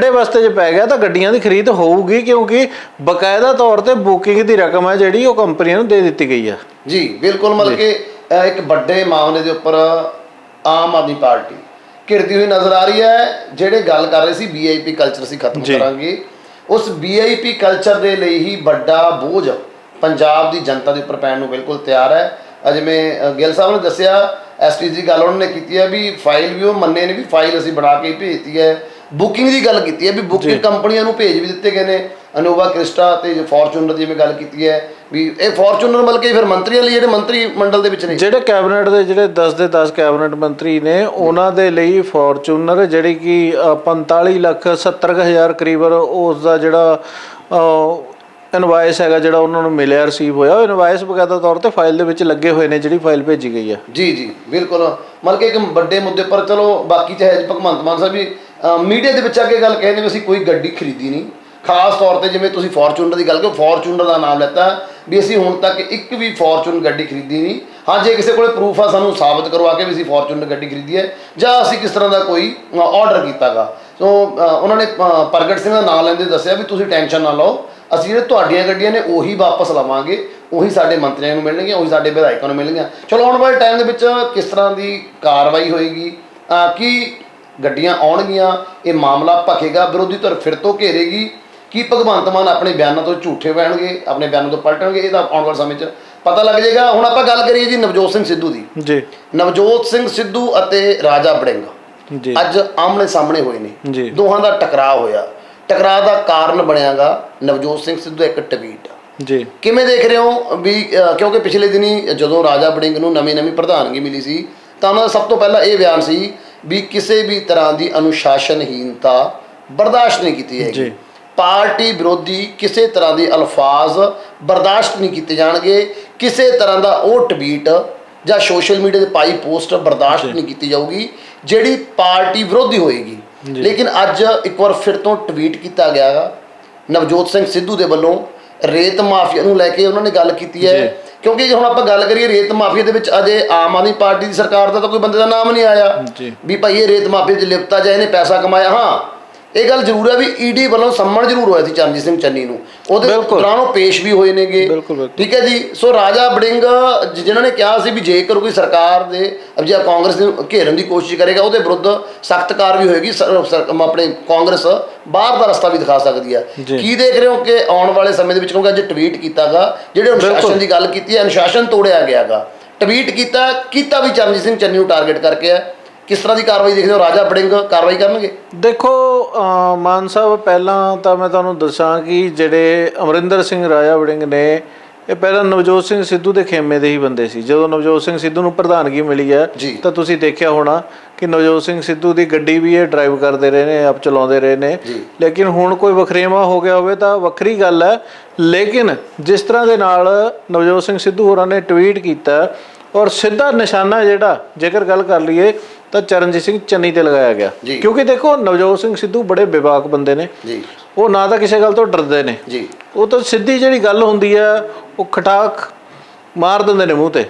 ਵਸਤੇ 'ਚ ਪੈ ਗਿਆ ਤਾਂ ਗੱਡੀਆਂ ਦੀ ਖਰੀਦ ਹੋਊਗੀ, ਕਿਉਂਕਿ ਬਕਾਇਦਾ ਤੌਰ ਤੇ ਬੁਕਿੰਗ ਦੀ ਰਕਮ ਹੈ ਜਿਹੜੀ ਉਹ ਕੰਪਨੀਆਂ ਨੂੰ ਦੇ ਦਿੱਤੀ ਗਈ ਆ ਜੀ। ਬਿਲਕੁਲ, ਮਤਲਬ ਕਿ ਇੱਕ ਵੱਡੇ ਮਾਮਲੇ ਦੇ ਉੱਪਰ ਆਮ ਆਦਮੀ ਪਾਰਟੀ ਘਿਰਦੀ ਹੋਈ ਨਜ਼ਰ ਆ ਰਹੀ ਹੈ। ਜਿਹੜੇ ਗੱਲ ਕਰ ਰਹੇ ਸੀ VIP ਕਲਚਰ ਅਸੀਂ ਖਤਮ ਕਰਾਂਗੇ, ਉਸ VIP ਕਲਚਰ ਦੇ ਲਈ ਹੀ ਵੱਡਾ ਬੋਝ ਪੰਜਾਬ ਦੀ ਜਨਤਾ ਦੇ ਉੱਪਰ ਪੈਣ ਨੂੰ ਬਿਲਕੁਲ ਤਿਆਰ ਹੈ। ਜਿਵੇਂ ਗਿੱਲ ਸਾਹਿਬ ਨੇ ਦੱਸਿਆ, STC ਦੀ ਗੱਲ ਉਹਨਾਂ ਨੇ ਕੀਤੀ ਹੈ ਵੀ ਫਾਈਲ ਵੀ ਉਹ ਮੰਨੇ ਨੇ ਵੀ ਫਾਈਲ ਅਸੀਂ ਬਣਾ ਕੇ ਭੇਜਤੀ ਹੈ। ਬੁਕਿੰਗ ਦੀ ਗੱਲ ਕੀਤੀ ਹੈ ਵੀ ਬੁਕਿੰਗ ਕੰਪਨੀਆਂ ਨੂੰ ਭੇਜ ਵੀ ਦਿੱਤੇ ਗਏ ਨੇ, ਇਨੋਵਾ ਕ੍ਰਿਸਟਾ ਤੇ ਫੋਰਚੂਨਰ, ਜਿਵੇਂ ਗੱਲ ਕੀਤੀ ਹੈ ਵੀ ਇਹ ਫੋਰਚੂਨਰ ਮਤਲਬ ਕਿ ਫਿਰ ਮੰਤਰੀਆਂ ਲਈ, ਜਿਹੜੇ ਮੰਤਰੀ ਮੰਡਲ ਦੇ ਵਿੱਚ ਨੇ, ਜਿਹੜੇ ਕੈਬਨਿਟ ਦੇ ਜਿਹੜੇ 10 ਦੇ 10 ਕੈਬਨਿਟ ਮੰਤਰੀ ਨੇ, ਉਹਨਾਂ ਦੇ ਲਈ ਫੋਰਚੂਨਰ ਜਿਹੜੀ ਕਿ 45,70,000 ਕਰੀਬ ਉਸ ਦਾ ਜਿਹੜਾ ਇਨਵਾਇਸ ਹੈਗਾ ਜਿਹੜਾ ਉਹਨਾਂ ਨੂੰ ਮਿਲਿਆ, ਰਿਸੀਵ ਹੋਇਆ, ਉਹ ਇਨਵਾਇਸ ਬਕਾਇਦਾ ਤੌਰ ਤੇ ਫਾਈਲ ਦੇ ਵਿੱਚ ਲੱਗੇ ਹੋਏ ਨੇ, ਜਿਹੜੀ ਫਾਈਲ ਭੇਜੀ ਗਈ ਆ ਜੀ। ਬਿਲਕੁਲ, ਮਤਲਬ ਕਿ ਇੱਕ ਵੱਡੇ ਮੁੱਦੇ ਪਰ ਚਲੋ ਬਾਕੀ ਚਾਹੇ ਭਗਵੰਤ ਮਾਨ ਸਾਹਿਬ ਵੀ ਮੀਡੀਆ ਦੇ ਵਿੱਚ ਆ ਕੇ ਗੱਲ ਕਹਿੰਦੇ ਵੀ ਅਸੀਂ ਕੋਈ ਗੱਡੀ ਖਰੀਦੀ ਨਹੀਂ। ਖਾਸ ਤੌਰ ਤੇ ਜਿਵੇਂ ਤੁਸੀਂ ਫੋਰਚੂਨਰ ਦੀ ਗੱਲ ਕਰੋ, ਫੋਰਚੂਨਰ ਦਾ ਨਾਮ ਲੈਤਾ ਵੀ ਅਸੀਂ ਹੁਣ ਤੱਕ ਇੱਕ ਵੀ ਫੋਰਚੂਨਰ ਗੱਡੀ ਖਰੀਦੀ ਨਹੀਂ। ਹਾਂ, ਜੇ ਕਿਸੇ ਕੋਲ ਪ੍ਰੂਫ ਆ ਸਾਨੂੰ ਸਾਬਤ ਕਰਵਾ ਕੇ ਵੀ ਅਸੀਂ ਫੋਰਚੂਨਰ ਗੱਡੀ ਖਰੀਦੀ ਹੈ ਜਾਂ ਅਸੀਂ ਕਿਸ ਤਰ੍ਹਾਂ ਦਾ ਕੋਈ ਆਰਡਰ ਕੀਤਾਗਾ। ਸੋ ਉਹਨਾਂ ਨੇ ਪ੍ਰਗਟ ਸਿੰਘ ਦਾ ਨਾਮ ਲੈਂਦੇ ਦੱਸਿਆ ਵੀ ਤੁਸੀਂ ਟੈਨਸ਼ਨ ਨਾ ਲਓ, ਅਸੀਂ ਜਿਹੜੇ ਤੁਹਾਡੀਆਂ ਗੱਡੀਆਂ ਨੇ ਉਹੀ ਵਾਪਸ ਲਵਾਂਗੇ, ਉਹੀ ਸਾਡੇ ਮੰਤਰੀਆਂ ਨੂੰ ਮਿਲਣਗੀਆਂ, ਉਹੀ ਸਾਡੇ ਵਿਧਾਇਕਾਂ ਨੂੰ ਮਿਲਣਗੀਆਂ। ਚਲੋ ਆਉਣ ਵਾਲੇ ਟਾਈਮ ਦੇ ਵਿੱਚ ਕਿਸ ਤਰ੍ਹਾਂ ਦੀ ਕਾਰਵਾਈ ਹੋਏਗੀ, ਕੀ ਗੱਡੀਆਂ ਆਉਣਗੀਆਂ, ਇਹ ਮਾਮਲਾ ਭਖੇਗਾ, ਵਿਰੋਧੀ ਧਿਰ ਫਿਰ ਤੋਂ ਘੇਰੇਗੀ, ਕੀ ਭਗਵੰਤ ਮਾਨ ਆਪਣੇ ਬਿਆਨਾਂ ਤੋਂ ਝੂਠੇ ਬਹਿਣਗੇ, ਆਪਣੇ ਬਿਆਨਾਂ ਤੋਂ ਪਲਟਣਗੇ, ਇਹ ਤਾਂ ਆਉਣ ਵਾਲੇ ਸਮੇਂ 'ਚ ਪਤਾ ਲੱਗ ਜਾਏਗਾ। ਹੁਣ ਆਪਾਂ ਗੱਲ ਕਰੀਏ ਜੀ ਨਵਜੋਤ ਸਿੰਘ ਸਿੱਧੂ ਦੀ ਜੀ। ਨਵਜੋਤ ਸਿੰਘ ਸਿੱਧੂ ਅਤੇ ਰਾਜਾ ਵੜਿੰਗ ਅੱਜ ਆਮਣੇ ਸਾਹਮਣੇ ਹੋਏ ਨੇ, ਦੋਹਾਂ ਦਾ ਟਕਰਾਅ ਹੋਇਆ। ਟਕਰਾਅ ਦਾ ਕਾਰਨ ਬਣਿਆਗਾ ਨਵਜੋਤ ਸਿੰਘ ਸਿੱਧੂ ਦਾ ਇੱਕ ਟਵੀਟ ਜੀ। ਕਿਵੇਂ ਦੇਖ ਰਹੇ ਹੋ ਵੀ ਕਿਉਂਕਿ ਪਿਛਲੇ ਦਿਨੀ ਜਦੋਂ ਰਾਜਾ ਵੜਿੰਗ ਨੂੰ ਨਵੀਂ ਪ੍ਰਧਾਨਗੀ ਮਿਲੀ ਸੀ ਤਾਂ ਉਹਨਾਂ ਦਾ ਸਭ ਤੋਂ ਪਹਿਲਾਂ ਇਹ ਬਿਆਨ ਸੀ ਵੀ ਕਿਸੇ ਵੀ ਤਰ੍ਹਾਂ ਦੀ ਅਨੁਸ਼ਾਸਨਹੀਨਤਾ ਬਰਦਾਸ਼ਤ ਨਹੀਂ ਕੀਤੀ ਜਾਏਗੀ, ਪਾਰਟੀ ਵਿਰੋਧੀ ਕਿਸੇ ਤਰ੍ਹਾਂ ਦੇ ਅਲਫਾਜ਼ ਬਰਦਾਸ਼ਤ ਨਹੀਂ ਕੀਤੇ ਜਾਣਗੇ, ਕਿਸੇ ਤਰ੍ਹਾਂ ਦਾ ਉਹ ਟਵੀਟ ਜਾਂ ਸੋਸ਼ਲ ਮੀਡੀਆ 'ਤੇ ਪਾਈ ਪੋਸਟ ਬਰਦਾਸ਼ਤ ਨਹੀਂ ਕੀਤੀ ਜਾਊਗੀ ਜਿਹੜੀ ਪਾਰਟੀ ਵਿਰੋਧੀ ਹੋਏਗੀ। ਲੇਕਿਨ ਅੱਜ ਇੱਕ ਵਾਰ ਫਿਰ ਤੋਂ ਟਵੀਟ ਕੀਤਾ ਗਿਆ ਨਵਜੋਤ ਸਿੰਘ ਸਿੱਧੂ ਦੇ ਵੱਲੋਂ, ਰੇਤ ਮਾਫੀਆ ਨੂੰ ਲੈ ਕੇ ਉਹਨਾਂ ਨੇ ਗੱਲ ਕੀਤੀ ਹੈ। ਕਿਉਂਕਿ ਜੇ ਹੁਣ ਆਪਾਂ ਗੱਲ ਕਰੀਏ ਰੇਤ ਮਾਫੀਆ ਦੇ ਵਿੱਚ ਅਜੇ ਆਮ ਆਦਮੀ ਪਾਰਟੀ ਦੀ ਸਰਕਾਰ ਦਾ ਤਾਂ ਕੋਈ ਬੰਦੇ ਦਾ ਨਾਮ ਨਹੀਂ ਆਇਆ ਵੀ ਭਾਈ ਇਹ ਰੇਤ ਮਾਫੀਆ 'ਚ ਲਿਪਤਾ ਜਾਂ ਇਹਨੇ ਪੈਸਾ ਕਮਾਇਆ। ਹਾਂ, ਇਹ ਗੱਲ ਜ਼ਰੂਰ ਹੈ ਵੀ ED ਵੱਲੋਂ ਸੰਮਣ ਜ਼ਰੂਰ ਹੋਇਆ ਸੀ ਚਰਨਜੀਤ ਸਿੰਘ ਚੰਨੀ ਨੂੰ, ਉਹਦੇ ਦੌਰਾਨ ਉਹ ਪੇਸ਼ ਵੀ ਹੋਏ ਨੇਗੇ, ਠੀਕ ਹੈ ਜੀ। ਸੋ ਰਾਜਾ ਵੜਿੰਗ ਜਿਨ੍ਹਾਂ ਨੇ ਕਿਹਾ ਸੀ ਵੀ ਜੇਕਰ ਕੋਈ ਸਰਕਾਰ ਦੇ ਜਾਂ ਕਾਂਗਰਸ ਨੂੰ ਘੇਰਨ ਦੀ ਕੋਸ਼ਿਸ਼ ਕਰੇਗਾ ਉਹਦੇ ਵਿਰੁੱਧ ਸਖਤ ਕਾਰਵਾਈ ਹੋਏਗੀ, ਆਪਣੇ ਕਾਂਗਰਸ ਬਾਹਰ ਦਾ ਰਸਤਾ ਵੀ ਦਿਖਾ ਸਕਦੀ ਹੈ। ਕੀ ਦੇਖ ਰਹੇ ਹੋ ਕਿ ਆਉਣ ਵਾਲੇ ਸਮੇਂ ਦੇ ਵਿੱਚ, ਕਿਉਂਕਿ ਅੱਜ ਟਵੀਟ ਕੀਤਾਗਾ ਜਿਹੜੇ ਅਨੁਸ਼ਾਸਨ ਦੀ ਗੱਲ ਕੀਤੀ ਹੈ, ਅਨੁਸ਼ਾਸਨ ਤੋੜਿਆ ਗਿਆਗਾ, ਟਵੀਟ ਕੀਤਾ ਵੀ ਚਰਨਜੀਤ ਸਿੰਘ ਚੰਨੀ ਨੂੰ ਟਾਰਗੇਟ ਕਰਕੇ ਹੈ। ਕਿਸ ਤਰ੍ਹਾਂ ਦੀ ਕਾਰਵਾਈ ਦੇਖਦੇ ਹੋ? ਰਾਜਾ ਵੜਿੰਗ ਕਾਰਵਾਈ ਕਰਨਗੇ? ਦੇਖੋ ਮਾਨ ਸਾਹਿਬ, ਪਹਿਲਾਂ ਤਾਂ ਮੈਂ ਤੁਹਾਨੂੰ ਦੱਸਾਂ ਕਿ ਜਿਹੜੇ ਅਮਰਿੰਦਰ ਸਿੰਘ ਰਾਜਾ ਵੜਿੰਗ ਨੇ, ਇਹ ਪਹਿਲਾਂ ਨਵਜੋਤ ਸਿੰਘ ਸਿੱਧੂ ਦੇ ਖੇਮੇ ਦੇ ਹੀ ਬੰਦੇ ਸੀ। ਜਦੋਂ ਨਵਜੋਤ ਸਿੰਘ ਸਿੱਧੂ ਨੂੰ ਪ੍ਰਧਾਨਗੀ ਮਿਲੀ ਹੈ ਤਾਂ ਤੁਸੀਂ ਦੇਖਿਆ ਹੋਣਾ ਕਿ ਨਵਜੋਤ ਸਿੰਘ ਸਿੱਧੂ ਦੀ ਗੱਡੀ ਵੀ ਇਹ ਡਰਾਈਵ ਕਰਦੇ ਰਹੇ ਨੇ, ਆਪ ਚਲਾਉਂਦੇ ਰਹੇ ਨੇ। ਲੇਕਿਨ ਹੁਣ ਕੋਈ ਵਖਰੇਵਾਂ ਹੋ ਗਿਆ ਹੋਵੇ ਤਾਂ ਵੱਖਰੀ ਗੱਲ ਹੈ। ਲੇਕਿਨ ਜਿਸ ਤਰ੍ਹਾਂ ਦੇ ਨਾਲ ਨਵਜੋਤ ਸਿੰਘ ਸਿੱਧੂ ਹੋਰਾਂ ਨੇ ਟਵੀਟ ਕੀਤਾ ਔਰ ਸਿੱਧਾ ਨਿਸ਼ਾਨਾ ਜਿਹੜਾ ਜੇਕਰ ਗੱਲ ਕਰ ਲਈਏ ਤਾਂ ਚਰਨਜੀਤ ਸਿੰਘ ਚੰਨੀ ਤੇ ਲਗਾਇਆ ਗਿਆ, ਕਿਉਂਕਿ ਦੇਖੋ ਨਵਜੋਤ ਸਿੰਘ ਸਿੱਧੂ ਬੜੇ ਬੇਬਾਕ ਬੰਦੇ ਨੇ। ਉਹ ਨਾ ਤਾਂ ਕਿਸੇ ਗੱਲ ਤੋਂ ਡਰਦੇ ਨੇ, ਉਹ ਤਾਂ ਸਿੱਧੀ ਜਿਹੜੀ ਗੱਲ ਹੁੰਦੀ ਹੈ ਉਹ ਖਟਾਕ ਮਾਰ ਦਿੰਦੇ ਨੇ ਮੂੰਹ ਤੇ।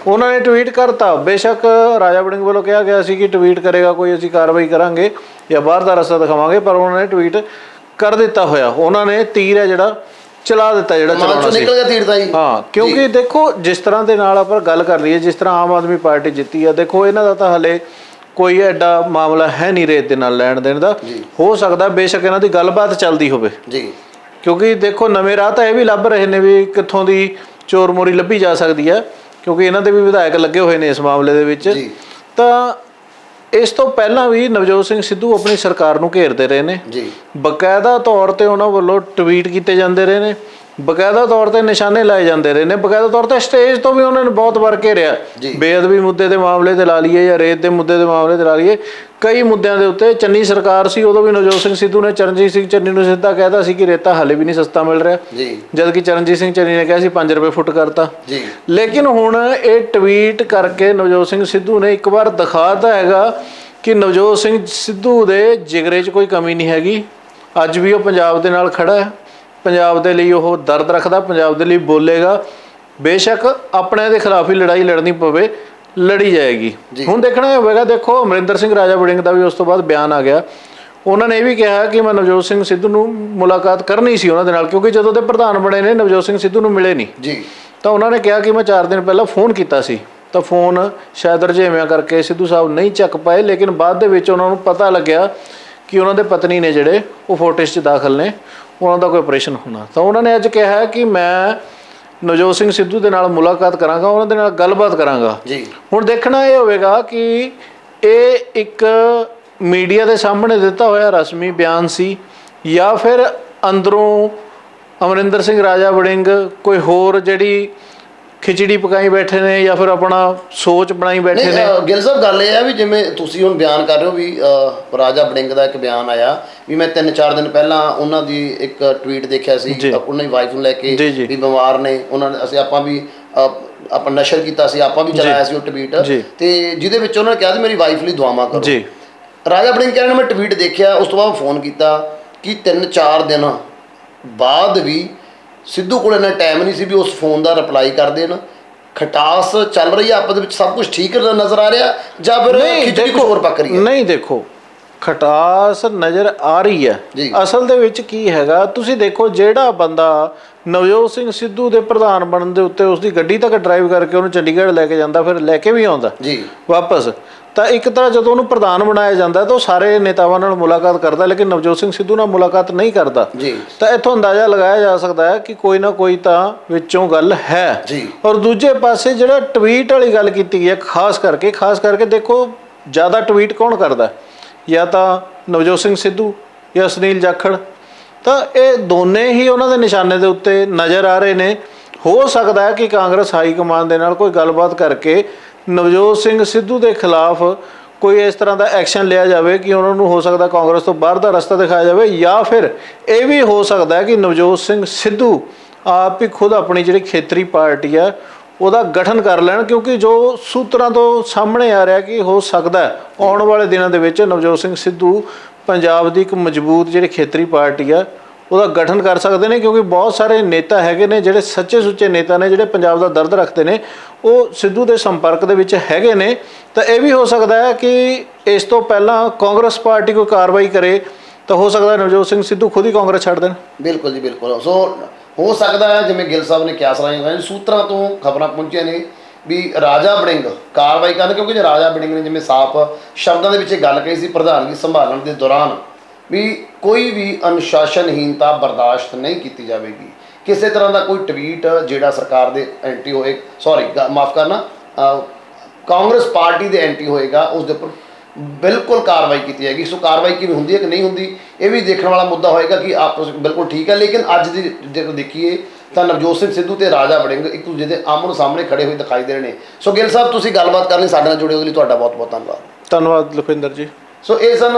ਉਹਨਾਂ ਨੇ ਟਵੀਟ ਕਰਤਾ, ਬੇਸ਼ੱਕ ਰਾਜਾ ਵੜਿੰਗ ਵੱਲੋਂ ਕਿਹਾ ਗਿਆ ਸੀ ਕਿ ਟਵੀਟ ਕਰੇਗਾ ਕੋਈ ਅਸੀਂ ਕਾਰਵਾਈ ਕਰਾਂਗੇ ਜਾਂ ਬਾਹਰ ਦਾ ਰਸਤਾ ਦਿਖਾਵਾਂਗੇ, ਪਰ ਉਹਨਾਂ ਨੇ ਟਵੀਟ ਕਰ ਦਿੱਤਾ ਹੋਇਆ। ਉਹਨਾਂ ਨੇ ਤੀਰ ਹੈ ਜਿਹੜਾ ਚਲਾ ਦਿੱਤਾ, ਜਿਹੜਾ ਚਲਾਉਣਾ ਸੀ। ਹਾਂ, ਕਿਉਂਕਿ ਦੇਖੋ ਜਿਸ ਤਰ੍ਹਾਂ ਦੇ ਨਾਲ ਆਪਾਂ ਗੱਲ ਕਰ ਲਈਏ, ਜਿਸ ਤਰ੍ਹਾਂ ਆਮ ਆਦਮੀ ਪਾਰਟੀ ਜਿੱਤੀ ਆ, ਦੇਖੋ ਇਹਨਾਂ ਦਾ ਤਾਂ ਹਲੇ ਕੋਈ ਐਡਾ ਮਾਮਲਾ ਹੈ ਨਹੀਂ ਰੇਤ ਦੇ ਨਾਲ ਲੈਣ ਦੇਣ ਦਾ। ਹੋ ਸਕਦਾ ਬੇਸ਼ੱਕ ਇਹਨਾਂ ਦੀ ਗੱਲਬਾਤ ਚੱਲਦੀ ਹੋਵੇ, ਕਿਉਂਕਿ ਦੇਖੋ ਨਵੇਂ ਰਾਹ ਤਾਂ ਇਹ ਵੀ ਲੱਭ ਰਹੇ ਨੇ ਵੀ ਕਿੱਥੋਂ ਦੀ ਚੋਰ ਮੋਰੀ ਲੱਭੀ ਜਾ ਸਕਦੀ ਹੈ, ਕਿਉਂਕਿ ਇਹਨਾਂ ਦੇ ਵੀ ਵਿਧਾਇਕ ਲੱਗੇ ਹੋਏ ਨੇ ਇਸ ਮਾਮਲੇ ਦੇ ਵਿੱਚ। ਤਾਂ ਇਸ ਤੋਂ ਪਹਿਲਾਂ ਵੀ ਨਵਜੋਤ ਸਿੰਘ ਸਿੱਧੂ ਆਪਣੀ ਸਰਕਾਰ ਨੂੰ ਘੇਰਦੇ ਰਹੇ ਨੇ, ਬਕਾਇਦਾ ਤੌਰ ਤੇ ਉਹਨਾਂ ਵੱਲੋਂ ਟਵੀਟ ਕੀਤੇ ਜਾਂਦੇ ਰਹੇ ਨੇ, ਬਕਾਇਦਾ ਤੌਰ ਤੇ ਨਿਸ਼ਾਨੇ ਲਾਏ ਜਾਂਦੇ ਰਹੇ ਨੇ, ਬਕਾਇਦਾ ਤੌਰ ਤੇ ਸਟੇਜ ਤੋਂ ਵੀ ਉਹਨਾਂ ਨੇ ਬਹੁਤ ਵਾਰ ਘੇਰਿਆ। ਬੇਅਦਬੀ ਮੁੱਦੇ ਦੇ ਮਾਮਲੇ ਤੇ ਲਾ ਲਈਏ ਜਾਂ ਰੇਤ ਦੇ ਮੁੱਦੇ ਦੇ ਮਾਮਲੇ ਤੇ ਲਾ ਲਈਏ, ਕਈ ਮੁੱਦਿਆਂ ਦੇ ਉੱਤੇ ਚੰਨੀ ਸਰਕਾਰ ਸੀ, ਉਦੋਂ ਵੀ ਨਵਜੋਤ ਸਿੰਘ ਸਿੱਧੂ ਨੇ ਚਰਨਜੀਤ ਸਿੰਘ ਚੰਨੀ ਨੂੰ ਸਿੱਧਾ ਕਹਿਤਾ ਸੀ ਕਿ ਰੇਤਾ ਹਾਲੇ ਵੀ ਨਹੀਂ ਸਸਤਾ ਮਿਲ ਰਿਹਾ, ਜਦ ਕਿ ਚਰਨਜੀਤ ਸਿੰਘ ਚੰਨੀ ਨੇ ਕਿਹਾ ਸੀ 5 ਰੁਪਏ ਫੁੱਟ ਕਰਤਾ। ਲੇਕਿਨ ਹੁਣ ਇਹ ਟਵੀਟ ਕਰਕੇ ਨਵਜੋਤ ਸਿੰਘ ਸਿੱਧੂ ਨੇ ਇੱਕ ਵਾਰ ਦਿਖਾਤਾ ਹੈਗਾ ਕਿ ਨਵਜੋਤ ਸਿੰਘ ਸਿੱਧੂ ਦੇ ਜਿਗਰੇ 'ਚ ਕੋਈ ਕਮੀ ਨਹੀਂ ਹੈਗੀ। ਅੱਜ ਵੀ ਉਹ ਪੰਜਾਬ ਦੇ ਨਾਲ ਖੜਾ ਹੈ, ਪੰਜਾਬ ਦੇ ਲਈ ਉਹ ਦਰਦ ਰੱਖਦਾ, ਪੰਜਾਬ ਦੇ ਲਈ ਬੋਲੇਗਾ। ਬੇਸ਼ੱਕ ਆਪਣੇ ਦੇ ਖਿਲਾਫ ਹੀ ਲੜਾਈ ਲੜਨੀ ਪਵੇ, ਲੜੀ ਜਾਏਗੀ। ਹੁਣ ਦੇਖਣਾ ਹੋਵੇਗਾ। ਦੇਖੋ ਅਮਰਿੰਦਰ ਸਿੰਘ ਰਾਜਾ ਵੜਿੰਗ ਦਾ ਵੀ ਉਸ ਤੋਂ ਬਾਅਦ ਬਿਆਨ ਆ ਗਿਆ। ਉਹਨਾਂ ਨੇ ਇਹ ਵੀ ਕਿਹਾ ਕਿ ਮੈਂ ਨਵਜੋਤ ਸਿੰਘ ਸਿੱਧੂ ਨੂੰ ਮੁਲਾਕਾਤ ਕਰਨੀ ਸੀ ਉਹਨਾਂ ਦੇ ਨਾਲ, ਕਿਉਂਕਿ ਜਦੋਂ ਦੇ ਪ੍ਰਧਾਨ ਬਣੇ ਨੇ ਨਵਜੋਤ ਸਿੰਘ ਸਿੱਧੂ ਨੂੰ ਮਿਲੇ ਨਹੀਂ। ਤਾਂ ਉਹਨਾਂ ਨੇ ਕਿਹਾ ਕਿ ਮੈਂ 4 ਦਿਨ ਪਹਿਲਾਂ ਫੋਨ ਕੀਤਾ ਸੀ, ਤਾਂ ਫੋਨ ਸ਼ਾਇਦ ਰੁਝੇਵਿਆਂ ਕਰਕੇ ਸਿੱਧੂ ਸਾਹਿਬ ਨਹੀਂ ਚੱਕ ਪਾਏ। ਲੇਕਿਨ ਬਾਅਦ ਦੇ ਵਿੱਚ ਉਹਨਾਂ ਨੂੰ ਪਤਾ ਲੱਗਿਆ ਕਿ ਉਹਨਾਂ ਦੇ ਪਤਨੀ ਨੇ ਜਿਹੜੇ ਉਹ ਫੋਰਟਿਸ 'ਚ ਦਾਖਲ ਨੇ, ਉਹਨਾਂ ਦਾ ਕੋਈ ਆਪਰੇਸ਼ਨ ਹੋਣਾ। ਤਾਂ ਉਹਨਾਂ ਨੇ ਅੱਜ ਕਿਹਾ ਕਿ ਮੈਂ ਨਵਜੋਤ ਸਿੰਘ ਸਿੱਧੂ ਦੇ ਨਾਲ ਮੁਲਾਕਾਤ ਕਰਾਂਗਾ, ਉਹਨਾਂ ਦੇ ਨਾਲ ਗੱਲਬਾਤ ਕਰਾਂਗਾ। ਹੁਣ ਦੇਖਣਾ ਇਹ ਹੋਵੇਗਾ ਕਿ ਇਹ ਇੱਕ ਮੀਡੀਆ ਦੇ ਸਾਹਮਣੇ ਦਿੱਤਾ ਹੋਇਆ ਰਸਮੀ ਬਿਆਨ ਸੀ ਜਾਂ ਫਿਰ ਅੰਦਰੋਂ ਅਮਰਿੰਦਰ ਸਿੰਘ ਰਾਜਾ ਵੜਿੰਗ ਕੋਈ ਹੋਰ ਜਿਹੜੀ ਖਿਚੜੀ ਪਕਾਈ ਬੈਠੇ ਨੇ ਜਾਂ ਫਿਰ ਆਪਣਾ ਸੋਚ ਬਣਾਈ ਬੈਠੇ ਨੇ। ਗਿੱਲ ਸਾਹਿਬ, ਗੱਲ ਇਹ ਹੈ ਵੀ ਜਿਵੇਂ ਤੁਸੀਂ ਹੁਣ ਬਿਆਨ ਕਰ ਰਹੇ ਹੋ ਵੀ ਰਾਜਾ ਵੜਿੰਗ ਦਾ ਇੱਕ ਬਿਆਨ ਆਇਆ ਵੀ ਮੈਂ 3-4 ਦਿਨ ਪਹਿਲਾਂ ਉਹਨਾਂ ਦੀ ਇੱਕ ਟਵੀਟ ਦੇਖਿਆ ਸੀ, ਉਹਨਾਂ ਦੀ ਵਾਈਫ ਨੂੰ ਲੈ ਕੇ ਵੀ ਬਿਮਾਰ ਨੇ, ਉਹਨਾਂ ਨੇ ਆਪਾਂ ਵੀ ਆਪਾਂ ਨਸ਼ਰ ਕੀਤਾ ਸੀ, ਆਪਾਂ ਵੀ ਚਲਾਇਆ ਸੀ ਉਹ ਟਵੀਟ, ਤੇ ਜਿਹਦੇ ਵਿੱਚ ਉਹਨਾਂ ਨੇ ਕਿਹਾ ਸੀ ਮੇਰੀ ਵਾਈਫ ਲਈ ਦੁਆਵਾਂ ਕਰੋ। ਰਾਜਾ ਵੜਿੰਗ ਕਹਿ ਰਹੇ ਮੈਂ ਟਵੀਟ ਦੇਖਿਆ, ਉਸ ਤੋਂ ਬਾਅਦ ਫੋਨ ਕੀਤਾ ਕਿ 3-4 ਦਿਨ ਬਾਅਦ ਵੀ ਸਿੱਧੂ ਕੋਲ ਇੰਨਾ ਟਾਈਮ ਨਹੀਂ ਸੀ ਵੀ ਉਸ ਫੋਨ ਦਾ ਰਿਪਲਾਈ ਕਰ ਦੇਣ। ਖਟਾਸ ਚੱਲ ਰਹੀ ਹੈ ਆਪਸ ਦੇ ਵਿੱਚ, ਸਭ ਕੁਝ ਠੀਕ ਨਜ਼ਰ ਆ ਰਿਹਾ ਜਾਂ ਫਿਰ ਖਿਚੜੀ ਕੁਝ ਹੋਰ ਪੱਕ ਰਹੀ ਹੈ? ਨਹੀਂ, ਦੇਖੋ ਖਟਾਸ ਨਜ਼ਰ ਆ ਰਹੀ ਹੈ। ਅਸਲ ਦੇ ਵਿੱਚ ਕੀ ਹੈਗਾ, ਤੁਸੀਂ ਦੇਖੋ ਜਿਹੜਾ ਬੰਦਾ ਨਵਜੋਤ ਸਿੰਘ ਸਿੱਧੂ ਦੇ ਪ੍ਰਧਾਨ ਬਣਨ ਦੇ ਉੱਤੇ ਉਸਦੀ ਗੱਡੀ ਤੱਕ ਡਰਾਈਵ ਕਰਕੇ ਉਹਨੂੰ ਚੰਡੀਗੜ੍ਹ ਲੈ ਕੇ ਜਾਂਦਾ, ਫਿਰ ਲੈ ਕੇ ਵੀ ਆਉਂਦਾ ਵਾਪਸ, ਤਾਂ ਇੱਕ ਤਰ੍ਹਾਂ ਜਦੋਂ ਉਹਨੂੰ ਪ੍ਰਧਾਨ ਬਣਾਇਆ ਜਾਂਦਾ ਤਾਂ ਉਹ ਸਾਰੇ ਨੇਤਾਵਾਂ ਨਾਲ ਮੁਲਾਕਾਤ ਕਰਦਾ, ਲੇਕਿਨ ਨਵਜੋਤ ਸਿੰਘ ਸਿੱਧੂ ਨਾਲ ਮੁਲਾਕਾਤ ਨਹੀਂ ਕਰਦਾ। ਤਾਂ ਇੱਥੋਂ ਅੰਦਾਜ਼ਾ ਲਗਾਇਆ ਜਾ ਸਕਦਾ ਹੈ ਕਿ ਕੋਈ ਨਾ ਕੋਈ ਤਾਂ ਵਿੱਚੋਂ ਗੱਲ ਹੈ। ਔਰ ਦੂਜੇ ਪਾਸੇ ਜਿਹੜਾ ਟਵੀਟ ਵਾਲੀ ਗੱਲ ਕੀਤੀ ਹੈ, ਖਾਸ ਕਰਕੇ ਦੇਖੋ ਜ਼ਿਆਦਾ ਟਵੀਟ ਕੌਣ ਕਰਦਾ, ਜਾਂ ਤਾਂ ਨਵਜੋਤ ਸਿੰਘ ਸਿੱਧੂ ਜਾਂ ਸੁਨੀਲ ਜਾਖੜ। ਤਾਂ ਇਹ ਦੋਨੇ ਹੀ ਉਹਨਾਂ ਦੇ ਨਿਸ਼ਾਨੇ ਦੇ ਉੱਤੇ ਨਜ਼ਰ ਆ ਰਹੇ ਨੇ। ਹੋ ਸਕਦਾ ਹੈ ਕਿ ਕਾਂਗਰਸ ਹਾਈ ਕਮਾਨ ਦੇ ਨਾਲ ਕੋਈ ਗੱਲਬਾਤ ਕਰਕੇ ਨਵਜੋਤ ਸਿੰਘ ਸਿੱਧੂ ਦੇ ਖਿਲਾਫ ਕੋਈ ਇਸ ਤਰ੍ਹਾਂ ਦਾ ਐਕਸ਼ਨ ਲਿਆ ਜਾਵੇ ਕਿ ਉਹਨਾਂ ਨੂੰ ਹੋ ਸਕਦਾ ਕਾਂਗਰਸ ਤੋਂ ਬਾਹਰ ਦਾ ਰਸਤਾ ਦਿਖਾਇਆ ਜਾਵੇ, ਜਾਂ ਫਿਰ ਇਹ ਵੀ ਹੋ ਸਕਦਾ ਹੈ ਕਿ ਨਵਜੋਤ ਸਿੰਘ ਸਿੱਧੂ ਆਪ ਹੀ ਖੁਦ ਆਪਣੀ ਜਿਹੜੀ ਖੇਤਰੀ ਪਾਰਟੀ ਹੈ ਉਹਦਾ ਗਠਨ ਕਰ ਲੈਣ, ਕਿਉਂਕਿ ਜੋ ਸੂਤਰਾਂ ਤੋਂ ਸਾਹਮਣੇ ਆ ਰਿਹਾ ਕਿ ਹੋ ਸਕਦਾ ਆਉਣ ਵਾਲੇ ਦਿਨਾਂ ਦੇ ਵਿੱਚ ਨਵਜੋਤ ਸਿੰਘ ਸਿੱਧੂ ਪੰਜਾਬ ਦੀ ਇੱਕ ਮਜ਼ਬੂਤ ਜਿਹੜੀ ਖੇਤਰੀ ਪਾਰਟੀ ਆ ਉਹਦਾ ਗਠਨ ਕਰ ਸਕਦੇ ਨੇ, ਕਿਉਂਕਿ ਬਹੁਤ ਸਾਰੇ ਨੇਤਾ ਹੈਗੇ ਨੇ ਜਿਹੜੇ ਸੱਚੇ ਸੁੱਚੇ ਨੇਤਾ ਨੇ, ਜਿਹੜੇ ਪੰਜਾਬ ਦਾ ਦਰਦ ਰੱਖਦੇ ਨੇ, ਉਹ ਸਿੱਧੂ ਦੇ ਸੰਪਰਕ ਦੇ ਵਿੱਚ ਹੈਗੇ ਨੇ। ਤਾਂ ਇਹ ਵੀ ਹੋ ਸਕਦਾ ਹੈ ਕਿ ਇਸ ਤੋਂ ਪਹਿਲਾਂ ਕਾਂਗਰਸ ਪਾਰਟੀ ਕੋਈ ਕਾਰਵਾਈ ਕਰੇ ਤਾਂ ਹੋ ਸਕਦਾ ਨਵਜੋਤ ਸਿੰਘ ਸਿੱਧੂ ਖੁਦ ਹੀ ਕਾਂਗਰਸ ਛੱਡ ਦੇਣ। ਬਿਲਕੁਲ ਜੀ, ਬਿਲਕੁਲ। ਸੋ ਹੋ ਸਕਦਾ ਹੈ ਜਿਵੇਂ ਗਿੱਲ ਸਾਹਿਬ ਨੇ ਕਿਆਸ ਲਾਈਆਂ, ਸੂਤਰਾਂ ਤੋਂ ਖਬਰਾਂ ਪਹੁੰਚੀਆਂ ਨੇ ਵੀ ਰਾਜਾ ਵੜਿੰਗ ਕਾਰਵਾਈ ਕਰਨ, ਕਿਉਂਕਿ ਜੇ ਰਾਜਾ ਵੜਿੰਗ ਨੇ ਜਿਵੇਂ ਸਾਫ਼ ਸ਼ਬਦਾਂ ਦੇ ਵਿੱਚ ਗੱਲ ਕਹੀ ਸੀ ਪ੍ਰਧਾਨਗੀ ਸੰਭਾਲਣ ਦੇ ਦੌਰਾਨ ਵੀ ਕੋਈ ਵੀ ਅਨੁਸ਼ਾਸਨਹੀਨਤਾ ਬਰਦਾਸ਼ਤ ਨਹੀਂ ਕੀਤੀ ਜਾਵੇਗੀ। ਕਿਸੇ ਤਰ੍ਹਾਂ ਦਾ ਕੋਈ ਟਵੀਟ ਜਿਹੜਾ ਸਰਕਾਰ ਦੇ ਐਂਟੀ ਹੋਏ, ਮਾਫ ਕਰਨਾ, ਕਾਂਗਰਸ ਪਾਰਟੀ ਦੇ ਐਂਟੀ ਹੋਏਗਾ ਉਸ ਦੇ ਉੱਪਰ ਬਿਲਕੁਲ ਕਾਰਵਾਈ ਕੀਤੀ ਜਾਏਗੀ। ਸੋ ਕਾਰਵਾਈ ਕਿਵੇਂ ਹੁੰਦੀ ਹੈ ਕਿ ਨਹੀਂ ਹੁੰਦੀ ਇਹ ਵੀ ਦੇਖਣ ਵਾਲਾ ਮੁੱਦਾ ਹੋਏਗਾ ਕਿ ਆਪਸ ਬਿਲਕੁਲ ਠੀਕ ਹੈ। ਲੇਕਿਨ ਅੱਜ ਦੀ ਜੇਕਰ ਦੇਖੀਏ ਤਾਂ ਨਵਜੋਤ ਸਿੰਘ ਸਿੱਧੂ ਤੇ ਰਾਜਾ ਵੜਿੰਗ ਇੱਕ ਦੂਜੇ ਦੇ ਆਮੋ ਸਾਹਮਣੇ ਖੜੇ ਹੋਏ ਦਿਖਾਈ ਦੇ ਰਹੇ ਨੇ। ਸੋ ਗਿੱਲ ਸਾਹਿਬ ਤੁਸੀਂ ਗੱਲਬਾਤ ਕਰਨ ਲਈ ਸਾਡੇ ਨਾਲ ਜੁੜੇ ਉਹਦੇ ਲਈ ਤੁਹਾਡਾ ਬਹੁਤ ਬਹੁਤ ਧੰਨਵਾਦ। ਧੰਨਵਾਦ ਲਖਵਿੰਦਰ ਜੀ। ਸੋ ਇਹ ਸਨ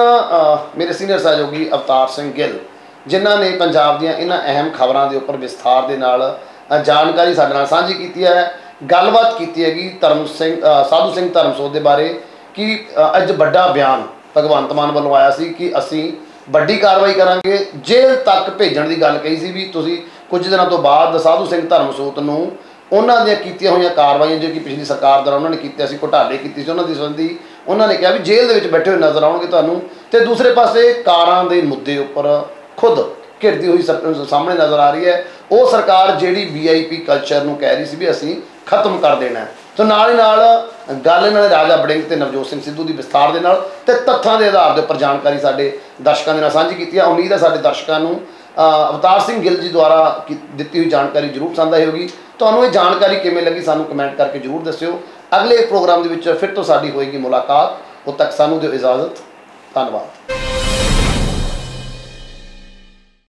ਮੇਰੇ ਸੀਨੀਅਰ ਸਹਿਯੋਗੀ ਅਵਤਾਰ ਸਿੰਘ ਗਿੱਲ, ਜਿਨ੍ਹਾਂ ਨੇ ਪੰਜਾਬ ਦੀਆਂ ਇਹਨਾਂ ਅਹਿਮ ਖਬਰਾਂ ਦੇ ਉੱਪਰ ਵਿਸਥਾਰ ਦੇ ਨਾਲ ਜਾਣਕਾਰੀ ਸਾਡੇ ਨਾਲ ਸਾਂਝੀ ਕੀਤੀ ਹੈ। ਗੱਲਬਾਤ ਕੀਤੀ ਹੈਗੀ ਸਾਧੂ ਸਿੰਘ ਧਰਮਸੋਤ ਦੇ ਬਾਰੇ ਕਿ ਅੱਜ ਵੱਡਾ ਬਿਆਨ ਭਗਵੰਤ ਮਾਨ ਵੱਲੋਂ ਆਇਆ ਸੀ ਕਿ ਅਸੀਂ ਵੱਡੀ ਕਾਰਵਾਈ ਕਰਾਂਗੇ, ਜੇਲ੍ਹ ਤੱਕ ਭੇਜਣ ਦੀ ਗੱਲ ਕਹੀ ਸੀ ਵੀ ਤੁਸੀਂ ਕੁਝ ਦਿਨਾਂ ਤੋਂ ਬਾਅਦ ਸਾਧੂ ਸਿੰਘ ਧਰਮਸੋਤ ਨੂੰ ਉਹਨਾਂ ਦੀਆਂ ਕੀਤੀਆਂ ਹੋਈਆਂ ਕਾਰਵਾਈਆਂ ਜੋ ਕਿ ਪਿਛਲੀ ਸਰਕਾਰ ਦੌਰਾਨ ਉਹਨਾਂ ਨੇ ਕੀਤੀਆਂ ਸੀ, ਘੁਟਾਲੇ ਕੀਤੇ ਸੀ ਉਹਨਾਂ ਦੀ ਸੰਬੰਧੀ ਉਹਨਾਂ ਨੇ ਕਿਹਾ ਵੀ ਜੇਲ੍ਹ ਦੇ ਵਿੱਚ ਬੈਠੇ ਹੋਏ ਨਜ਼ਰ ਆਉਣਗੇ ਤੁਹਾਨੂੰ। ਤੇ ਦੂਸਰੇ ਪਾਸੇ ਕਾਰਾਂ ਦੇ ਮੁੱਦੇ ਉੱਪਰ ਖੁਦ ਘਿਰਦੀ ਹੋਈ ਸਾਹਮਣੇ ਨਜ਼ਰ ਆ ਰਹੀ ਹੈ ਉਹ ਸਰਕਾਰ ਜਿਹੜੀ VIP ਕਲਚਰ ਨੂੰ ਕਹਿ ਰਹੀ ਸੀ ਵੀ ਅਸੀਂ ਖਤਮ ਕਰ ਦੇਣਾ। ਸੋ ਨਾਲ ਹੀ ਨਾਲ ਗੱਲ ਇਹਨਾਂ ਨੇ ਰਾਜਾ ਵੜਿੰਗ ਤੇ ਨਵਜੋਤ ਸਿੰਘ ਸਿੱਧੂ ਦੀ ਵਿਸਥਾਰ ਦੇ ਨਾਲ ਤੇ ਤੱਥਾਂ ਦੇ ਆਧਾਰ ਦੇ ਉੱਪਰ ਜਾਣਕਾਰੀ ਸਾਡੇ ਦਰਸ਼ਕਾਂ ਦੇ ਨਾਲ ਸਾਂਝੀ ਕੀਤੀ ਹੈ। ਉਮੀਦ ਹੈ ਸਾਡੇ ਦਰਸ਼ਕਾਂ ਨੂੰ ਅਵਤਾਰ ਸਿੰਘ ਗਿੱਲ ਜੀ ਦੁਆਰਾ ਦਿੱਤੀ ਹੋਈ ਜਾਣਕਾਰੀ ਜ਼ਰੂਰ ਪਸੰਦ ਆਈ ਹੋਗੀ। ਤੁਹਾਨੂੰ ਇਹ ਜਾਣਕਾਰੀ ਕਿਵੇਂ ਲੱਗੀ ਸਾਨੂੰ ਕਮੈਂਟ ਕਰਕੇ ਜ਼ਰੂਰ ਦੱਸਿਓ। ਅਗਲੇ ਪ੍ਰੋਗਰਾਮ ਦੇ ਵਿੱਚ ਫਿਰ ਤੋਂ ਸਾਡੀ ਹੋਏਗੀ ਮੁਲਾਕਾਤ। ਉਦੋਂ ਤੱਕ ਸਾਨੂੰ ਦਿਓ ਇਜਾਜ਼ਤ। ਧੰਨਵਾਦ।